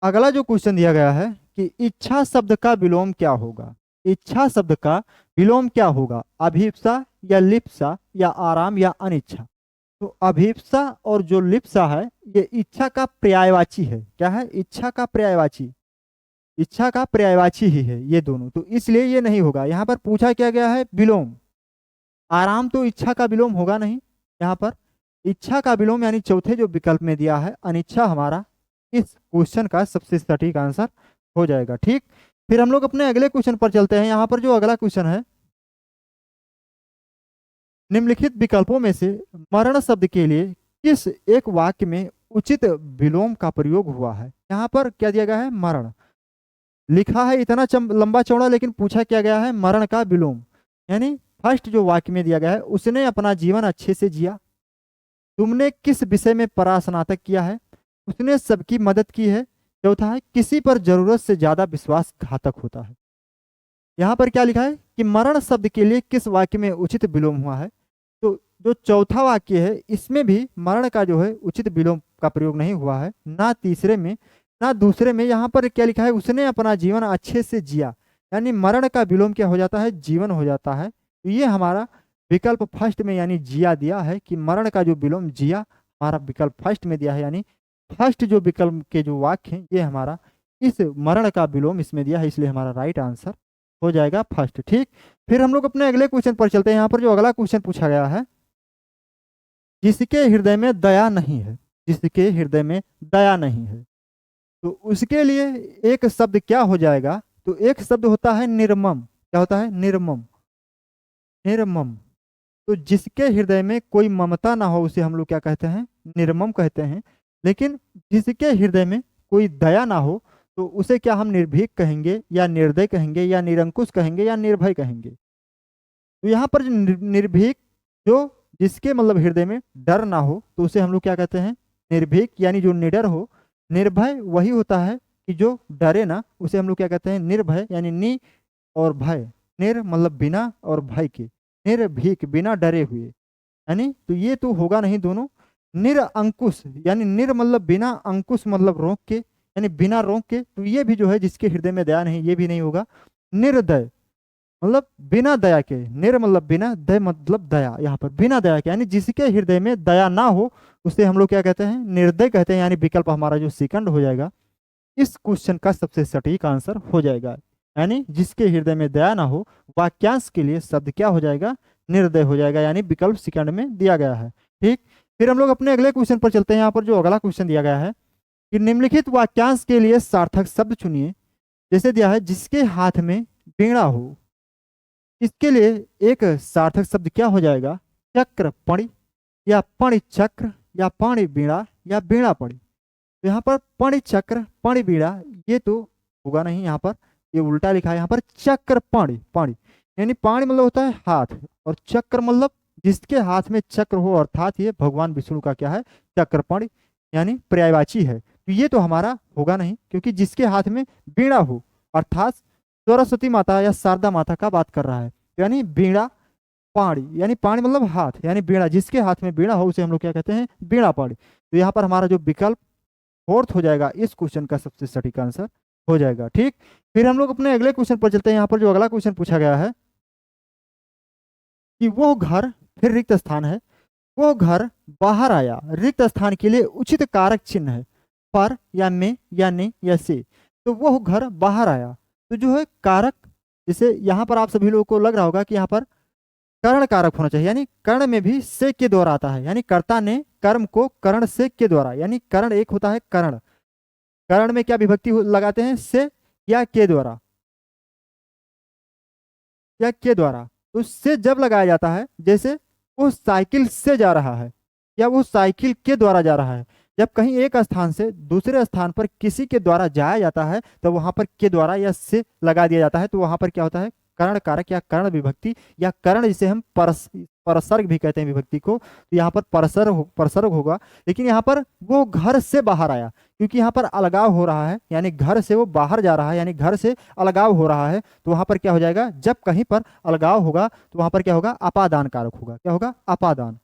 अगला जो क्वेश्चन दिया गया है कि इच्छा शब्द का विलोम क्या होगा? इच्छा शब्द का विलोम क्या होगा? अभीप्सा या लिप्सा या आराम या अनिच्छा? तो अभीप्सा और जो लिप्सा है ये इच्छा का पर्यायवाची है। क्या है? इच्छा का पर्यायवाची, इच्छा का पर्यायवाची ही है ये दोनों। तो इसलिए ये नहीं होगा। यहाँ पर पूछा क्या गया है? विलोम। आराम तो इच्छा का विलोम होगा नहीं। यहाँ पर इच्छा का विलोम यानी चौथे जो विकल्प में दिया है अनिच्छा हमारा इस क्वेश्चन का सबसे सटीक आंसर हो जाएगा। ठीक, फिर हम लोग अपने अगले क्वेश्चन पर चलते हैं। यहाँ पर जो अगला क्वेश्चन है, निम्नलिखित विकल्पों में से मरण शब्द के लिए किस एक वाक्य में उचित विलोम का प्रयोग हुआ है? यहाँ पर क्या दिया गया है? मरण लिखा है इतना लंबा चौड़ा, लेकिन पूछा क्या गया है? मरण का विलोम। यानी फर्स्ट जो वाक्य में दिया गया है, उसने अपना जीवन अच्छे से जिया, तुमने किस विषय में परास्नातक किया है, उसने सबकी मदद की है, चौथा है किसी पर जरूरत से ज्यादा विश्वास घातक होता है। यहाँ पर क्या लिखा है कि मरण शब्द के लिए किस वाक्य में उचित विलोम हुआ है? तो जो चौथा वाक्य है इसमें भी मरण का जो है उचित विलोम का प्रयोग नहीं हुआ है, ना तीसरे में ना दूसरे में। यहाँ पर क्या लिखा है? उसने अपना जीवन अच्छे से जिया, यानी मरण का विलोम क्या हो जाता है? जीवन हो जाता है। तो ये हमारा विकल्प फर्स्ट में यानी जिया दिया है कि मरण का जो विलोम जिया, हमारा विकल्प फर्स्ट में दिया है। यानी फर्स्ट जो विकल्प के जो वाक्य हैं ये हमारा इस मरण का विलोम इसमें दिया है, इसलिए हमारा राइट आंसर हो जाएगा फर्स्ट। ठीक, फिर हम लोग अपने अगले क्वेश्चन पर चलते हैं। यहाँ पर जो अगला क्वेश्चन पूछा गया है, जिसके हृदय में दया नहीं है, जिसके हृदय में दया नहीं है, तो उसके लिए एक शब्द क्या हो जाएगा? तो एक शब्द होता है निर्मम। क्या होता है? निर्मम, निर्मम। तो जिसके हृदय में कोई ममता ना हो उसे हम लोग क्या कहते हैं? निर्मम कहते हैं। लेकिन जिसके हृदय में कोई दया ना हो तो उसे क्या हम निर्भीक कहेंगे या निर्दय कहेंगे या निरंकुश कहेंगे या निर्भय कहेंगे? तो यहाँ पर जो निर्भीक, जो जिसके मतलब हृदय में डर ना हो तो उसे हम लोग क्या कहते हैं? निर्भीक, यानी जो निडर हो। निर्भय वही होता है कि जो डरे ना, उसे हम लोग क्या कहते हैं? निर्भय, यानी नि और भय। निर मतलब बिना और भय के, निर्भीक बिना डरे हुए, यानी तो ये तो होगा नहीं दोनों। निरअंकुश यानी निर मतलब बिना, अंकुश मतलब रोक के, यानी बिना रोक के, तो ये भी जो है जिसके हृदय में दया नहीं, ये भी नहीं होगा। निर्दय मतलब बिना दया के, निर मतलब बिना, दय मतलब दया, यहाँ पर बिना दया के, यानी जिसके हृदय में दया ना हो उसे हम लोग क्या कहते हैं, निर्दय कहते हैं। यानी विकल्प हमारा जो सेकंड हो जाएगा इस क्वेश्चन का सबसे सटीक आंसर हो जाएगा। यानी जिसके हृदय में दया ना हो, वाक्यांश के लिए शब्द क्या हो जाएगा, निर्दय हो जाएगा, यानी विकल्प सेकंड में दिया गया है। ठीक, फिर हम लोग अपने अगले क्वेश्चन पर चलते हैं। यहाँ पर जो अगला क्वेश्चन दिया गया है कि निम्नलिखित वाक्यांश के लिए सार्थक शब्द चुनिए। जैसे दिया है जिसके हाथ में वीणा हो, इसके लिए एक सार्थक शब्द क्या हो जाएगा, चक्र पणि, या पणि चक्र, या पाणि वीणा, या वीणा पणि। तो यहाँ पर पणि चक्र पणि वीणा ये तो होगा नहीं, यहाँ पर ये उल्टा लिखा है। यहाँ पर चक्र पणि, पाणि यानी पाणि मतलब होता है हाथ, और चक्र मतलब जिसके हाथ में चक्र हो, अर्थात ये भगवान विष्णु का क्या है, चक्र पणि, यानी पर्यायवाची है। तो ये तो हमारा होगा नहीं, क्योंकि जिसके हाथ में वीणा हो अर्थात सरस्वती माता या शारदा माता का बात कर रहा है। यानी वीणा पाणी, यानी पाणी मतलब हाथ, यानी वीणा, जिसके हाथ में वीणा हो उसे हम लोग क्या कहते हैं, वीणा पाणी। तो यहाँ पर हमारा जो विकल्प फोर्थ हो जाएगा इस क्वेश्चन का सबसे सटीक आंसर हो जाएगा। ठीक, फिर हम लोग अपने अगले क्वेश्चन पर चलते हैं। यहाँ पर जो अगला क्वेश्चन पूछा गया है कि वो घर, फिर रिक्त स्थान है, वो घर बाहर आया, रिक्त स्थान के लिए उचित कारक चिन्ह है, पर या में या ने या से। तो वो घर बाहर आया, तो जो है कारक, जैसे यहाँ पर आप सभी लोगों को लग रहा होगा कि यहाँ पर कर्ण कारक होना चाहिए, यानी कर्ण में भी से के द्वारा आता है, यानी कर्ता ने कर्म को कर्ण से के द्वारा, यानी कर्ण एक होता है कर्ण, कर्ण में क्या विभक्ति लगाते हैं, से या के द्वारा, या के द्वारा। तो से जब लगाया जाता है, जैसे वो साइकिल से जा रहा है या वो साइकिल के द्वारा जा रहा है, जब कहीं एक स्थान से दूसरे स्थान पर किसी के द्वारा जाया जाता है तो वहां पर के द्वारा या से लगा दिया जाता है, तो वहां पर क्या होता है, कर्ण कारक या कर्ण विभक्ति, या कर्ण जिसे हम परसर्ग भी कहते हैं विभक्ति को, तो यहाँ पर परसर्ग होगा। लेकिन यहाँ पर वो घर से बाहर आया, क्योंकि यहाँ पर अलगाव हो रहा है, यानी घर से वो बाहर जा रहा है, यानी घर से अलगाव हो रहा है, तो वहां पर क्या हो जाएगा, जब कहीं पर अलगाव होगा तो वहां पर क्या होगा, अपादान कारक होगा। क्या होगा, अपादान,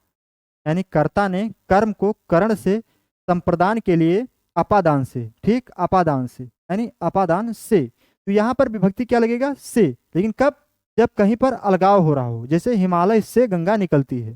यानी कर्ता ने कर्म को कर्ण से संप्रदान के लिए अपादान से, ठीक, अपादान से, यानी अपादान से। तो यहाँ पर विभक्ति क्या लगेगा, से, लेकिन कब, जब कहीं पर अलगाव हो रहा हो, जैसे हिमालय से गंगा निकलती है,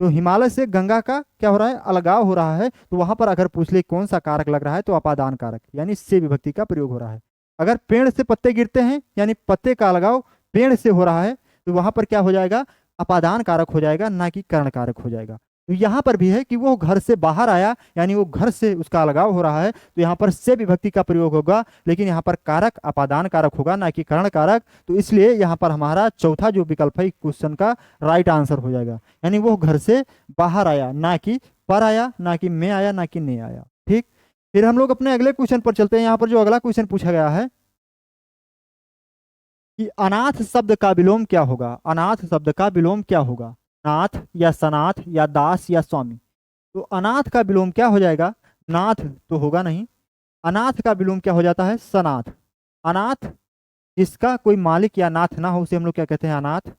तो हिमालय से गंगा का क्या हो रहा है, अलगाव हो रहा है, तो वहां पर अगर पूछ ले कौन सा कारक लग रहा है, तो अपादान कारक, यानी से विभक्ति का प्रयोग हो रहा है। अगर पेड़ से पत्ते गिरते हैं, यानी पत्ते का अलगाव पेड़ से हो रहा है, तो वहां पर क्या हो जाएगा, अपादान कारक हो जाएगा, ना कि कर्ण कारक हो जाएगा। तो यहाँ पर भी है कि वो घर से बाहर आया, यानी वो घर से उसका अलगाव हो रहा है, तो यहाँ पर से विभक्ति का प्रयोग होगा, लेकिन यहाँ पर कारक अपादान कारक होगा, ना कि कर्ण कारक। तो इसलिए यहाँ पर हमारा चौथा जो विकल्प है क्वेश्चन का राइट आंसर हो जाएगा, यानी वो घर से बाहर आया, ना कि पर आया, ना कि में आया, ना कि ने आया। ठीक, फिर हम लोग अपने अगले क्वेश्चन पर चलते हैं। यहाँ पर जो अगला क्वेश्चन पूछा गया है कि अनाथ शब्द का विलोम क्या होगा, अनाथ शब्द का विलोम क्या होगा, नाथ या सनाथ या दास या स्वामी। तो अनाथ का विलोम क्या हो जाएगा, नाथ तो होगा नहीं, अनाथ का विलोम क्या हो जाता है, सनाथ। अनाथ जिसका कोई मालिक या नाथ ना हो उसे हम लोग क्या कहते हैं, अनाथ।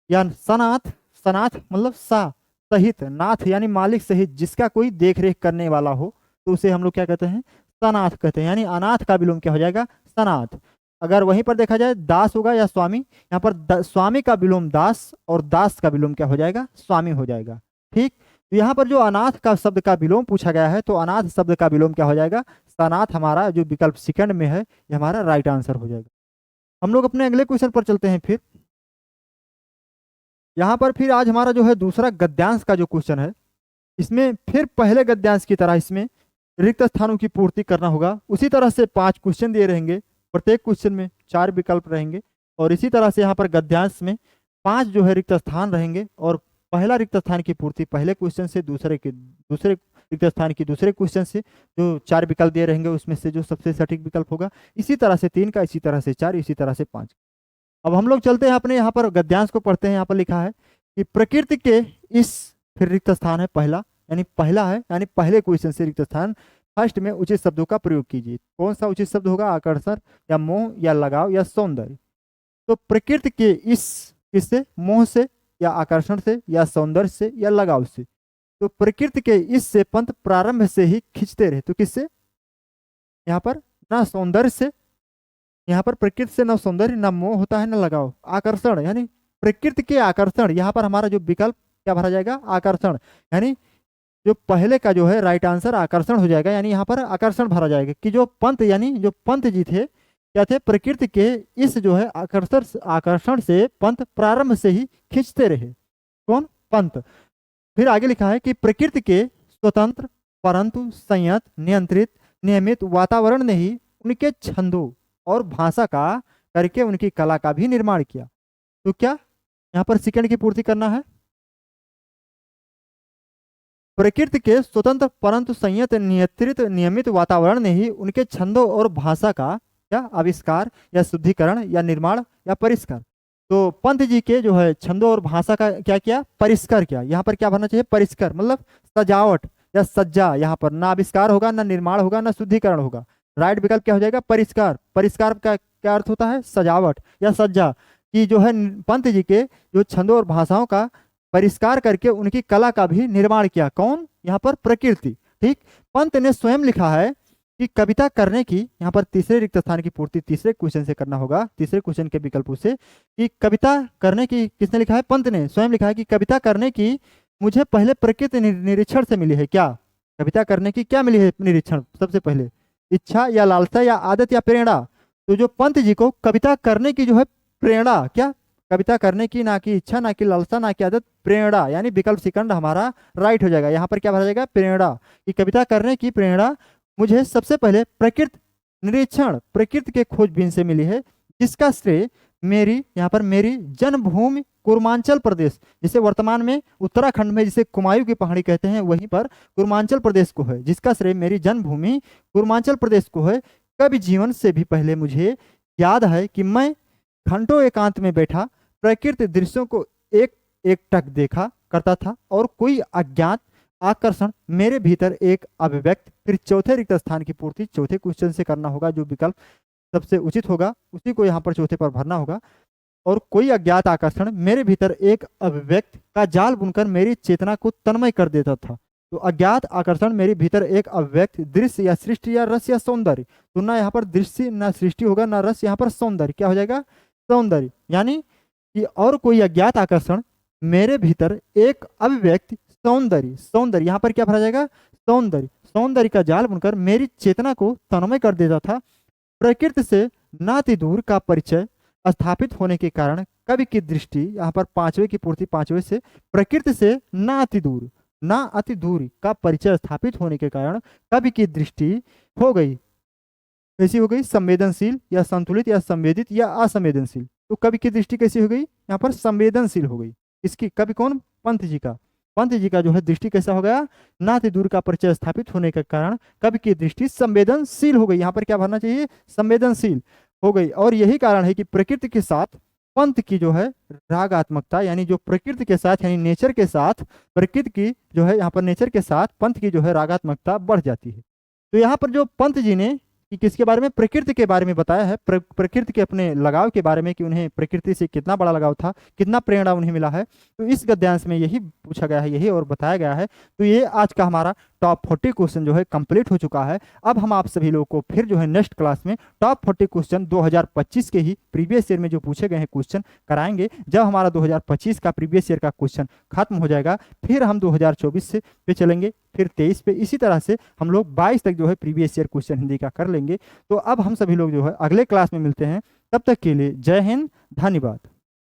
या सनाथ, सनाथ मतलब सा सहित, नाथ यानी मालिक सहित जिसका कोई देख रेख करने वाला हो, तो उसे हम लोग क्या कहते हैं, सनाथ कहते हैं। यानी अनाथ का विलोम क्या हो जाएगा, सनाथ। अगर वहीं पर देखा जाए दास होगा या स्वामी, यहाँ पर स्वामी का विलोम दास, और दास का विलोम क्या हो जाएगा, स्वामी हो जाएगा। ठीक, तो यहाँ पर जो अनाथ का शब्द का विलोम पूछा गया है, तो अनाथ शब्द का विलोम क्या हो जाएगा, सनाथ। हमारा जो विकल्प सेकंड में है ये हमारा राइट आंसर हो जाएगा। हम लोग अपने अगले क्वेश्चन पर चलते हैं। फिर यहाँ पर फिर आज हमारा जो है दूसरा गद्यांश का जो क्वेश्चन है, इसमें फिर पहले गद्यांश की तरह इसमें रिक्त स्थानों की पूर्ति करना होगा। उसी तरह से 5 क्वेश्चन दिए रहेंगे, प्रत्येक क्वेश्चन में 4 विकल्प रहेंगे, और इसी तरह से यहाँ पर गद्यांश में 5 जो है रिक्त स्थान रहेंगे, और पहला रिक्त स्थान की पूर्ति पहले क्वेश्चन से, दूसरे रिक्त स्थान की दूसरे क्वेश्चन से, जो 4 विकल्प दिए रहेंगे उसमें से जो सबसे सटीक विकल्प होगा, इसी तरह से 3 का, इसी तरह से 4, इसी तरह से 5। अब हम लोग चलते हैं अपने यहाँ पर गद्यांश को पढ़ते हैं। यहाँ पर लिखा है कि प्रकृति के इस, फिर रिक्त स्थान है पहला, यानी पहला है, यानी पहले क्वेश्चन से रिक्त स्थान, फर्स्ट में उचित शब्दों का प्रयोग कीजिए। कौन सा उचित शब्द होगा, आकर्षण या मोह या लगाव या सौंदर्य। तो प्रकृति के इस, किससे, मोह से या आकर्षण से या सौंदर्य से या लगाव से। तो प्रकृति के इससे पंत प्रारंभ से ही खींचते रहे। तो किससे? यहाँ पर ना सौंदर्य से, यहाँ पर प्रकृति से ना सौंदर्य, ना मोह होता है, ना लगाव। आकर्षण यानी प्रकृति के आकर्षण, यहाँ पर हमारा जो विकल्प क्या भरा जाएगा? आकर्षण। यानी जो पहले का जो है राइट आंसर आकर्षण हो जाएगा, यानी यहाँ पर आकर्षण भरा जाएगा कि जो पंत यानी जो पंत जी थे क्या थे? प्रकृति के इस जो है आकर्षण से पंत प्रारंभ से ही खींचते रहे। कौन? पंत। फिर आगे लिखा है कि प्रकृति के स्वतंत्र परंतु संयत नियंत्रित नियमित वातावरण ने ही उनके छंदों और भाषा का करके उनकी कला का भी निर्माण किया। तो क्या यहाँ पर सेकंड की पूर्ति करना है? प्रकृति के स्वतंत्र परंतु संयत नियंत्रित नियमित वातावरण ने ही उनके छंदों और भाषा का क्या आविष्कार या शुद्धिकरण या निर्माण या परिष्कार। तो पंत जी के जो है छंदों और भाषा का क्या किया? परिष्कार किया। यहाँ पर क्या भरना चाहिए? परिष्कार, मतलब सजावट या सज्जा। यहाँ पर ना आविष्कार होगा, ना निर्माण होगा, ना शुद्धिकरण होगा। राइट विकल्प क्या हो जाएगा? परिष्कार। परिष्कार का क्या अर्थ होता है? सजावट या सज्जा। कि जो है पंत जी के जो छंदों और भाषाओं का परिष्कार करके उनकी कला का भी निर्माण किया। कौन? यहाँ पर प्रकृति। ठीक। पंत ने स्वयं लिखा है कि कविता करने की, यहाँ पर तीसरे रिक्त स्थान की पूर्ति तीसरे क्वेश्चन से करना होगा, तीसरे क्वेश्चन के विकल्पों से। कि कविता करने की किसने लिखा है? पंत ने स्वयं लिखा है कि कविता करने की मुझे पहले प्रकृति निरीक्षण से मिली है। क्या? कविता करने की क्या मिली है निरीक्षण? सबसे पहले इच्छा या लालसा या आदत या प्रेरणा। तो जो पंत जी को कविता करने की जो है प्रेरणा, क्या? कविता करने की ना की इच्छा, ना की लालसा, ना की आदत, प्रेरणा, यानी विकल्प सेकंड हमारा राइट हो जाएगा। यहाँ पर क्या भरा जाएगा? प्रेरणा। कि कविता करने की प्रेरणा मुझे सबसे पहले प्रकृति निरीक्षण, प्रकृति के खोजबीन से मिली है, जिसका श्रेय मेरी, यहाँ पर मेरी जन्मभूमि कुर्मांचल प्रदेश, जिसे वर्तमान में उत्तराखंड में जिसे कुमायूं की पहाड़ी कहते हैं, वहीं पर कुर्मांचल प्रदेश को है, जिसका श्रेय मेरी जन्मभूमि कुर्मांचल प्रदेश को है। कवि जीवन से भी पहले मुझे याद है कि मैं घंटों एकांत में बैठा प्रकृति दृश्यों को एक एक टक देखा करता था और कोई अज्ञात आकर्षण मेरे भीतर एक अभिव्यक्त। फिर चौथे रिक्त स्थान की पूर्ति चौथे क्वेश्चन से करना होगा, जो विकल्प सबसे उचित होगा उसी को यहाँ पर चौथे पर भरना होगा। और कोई अज्ञात आकर्षण मेरे भीतर एक अभिव्यक्त का जाल बुनकर मेरी चेतना को तन्मय कर देता था। तो अज्ञात आकर्षण मेरे भीतर एक अव्यक्त दृश्य या सृष्टि या रस या सौंदर्य। तो ना यहाँ पर दृश्य ना सृष्टि होगा, ना रस, यहाँ पर सौंदर्य। क्या हो जाएगा? सौंदर्य। यानी कि और कोई अज्ञात आकर्षण मेरे भीतर एक अभिव्यक्त सौंदर्य, सौंदर्य, यहाँ पर क्या भरा जाएगा? सौंदर्य। सौंदर्य का जाल बुनकर मेरी चेतना को तन्मय कर देता था। प्रकृति से नाति दूर का परिचय स्थापित होने के कारण कवि की दृष्टि, यहाँ पर पांचवे की पूर्ति पांचवे से, प्रकृति से ना अति दूर, ना अति दूर का परिचय स्थापित होने के कारण कवि की दृष्टि हो गई, कैसी हो गई? संवेदनशील या संतुलित या संवेदित या असंवेदनशील। तो कवि की दृष्टि कैसी हो गई? यहाँ पर संवेदनशील हो गई। इसकी कवि कौन? पंत जी का। पंत जी का जो है दृष्टि कैसा हो गया? नाति दूर का परिचय स्थापित होने के कारण कवि की दृष्टि संवेदनशील हो गई। यहाँ पर क्या भरना चाहिए? संवेदनशील हो गई। और यही कारण है कि प्रकृति के साथ पंत की जो है रागात्मकता, यानी जो प्रकृति के साथ यानी नेचर के साथ प्रकृति की जो है यहाँ पर नेचर के साथ पंत की जो है रागात्मकता बढ़ जाती है। तो यहाँ पर जो पंत जी ने कि किसके बारे में? प्रकृति के बारे में बताया है, प्रकृति के अपने लगाव के बारे में कि उन्हें प्रकृति से कितना बड़ा लगाव था, कितना प्रेरणा उन्हें मिला है। तो इस गद्यांश में यही पूछा गया है, यही और बताया गया है। तो ये आज का हमारा टॉप 40 क्वेश्चन जो है कंप्लीट हो चुका है। अब हम आप सभी लोगों को फिर जो है नेक्स्ट क्लास में टॉप 40 क्वेश्चन 2025 के ही प्रीवियस ईयर में जो पूछे गए हैं क्वेश्चन कराएंगे। जब हमारा 2025 का प्रीवियस ईयर का क्वेश्चन खत्म हो जाएगा, फिर हम 2024 से पे चलेंगे, फिर 23 पे, इसी तरह से हम लोग 22 तक जो है प्रीवियस ईयर क्वेश्चन हिंदी का कर लेंगे। तो अब हम सभी लोग जो है अगले क्लास में मिलते हैं। तब तक के लिए जय हिंद, धन्यवाद।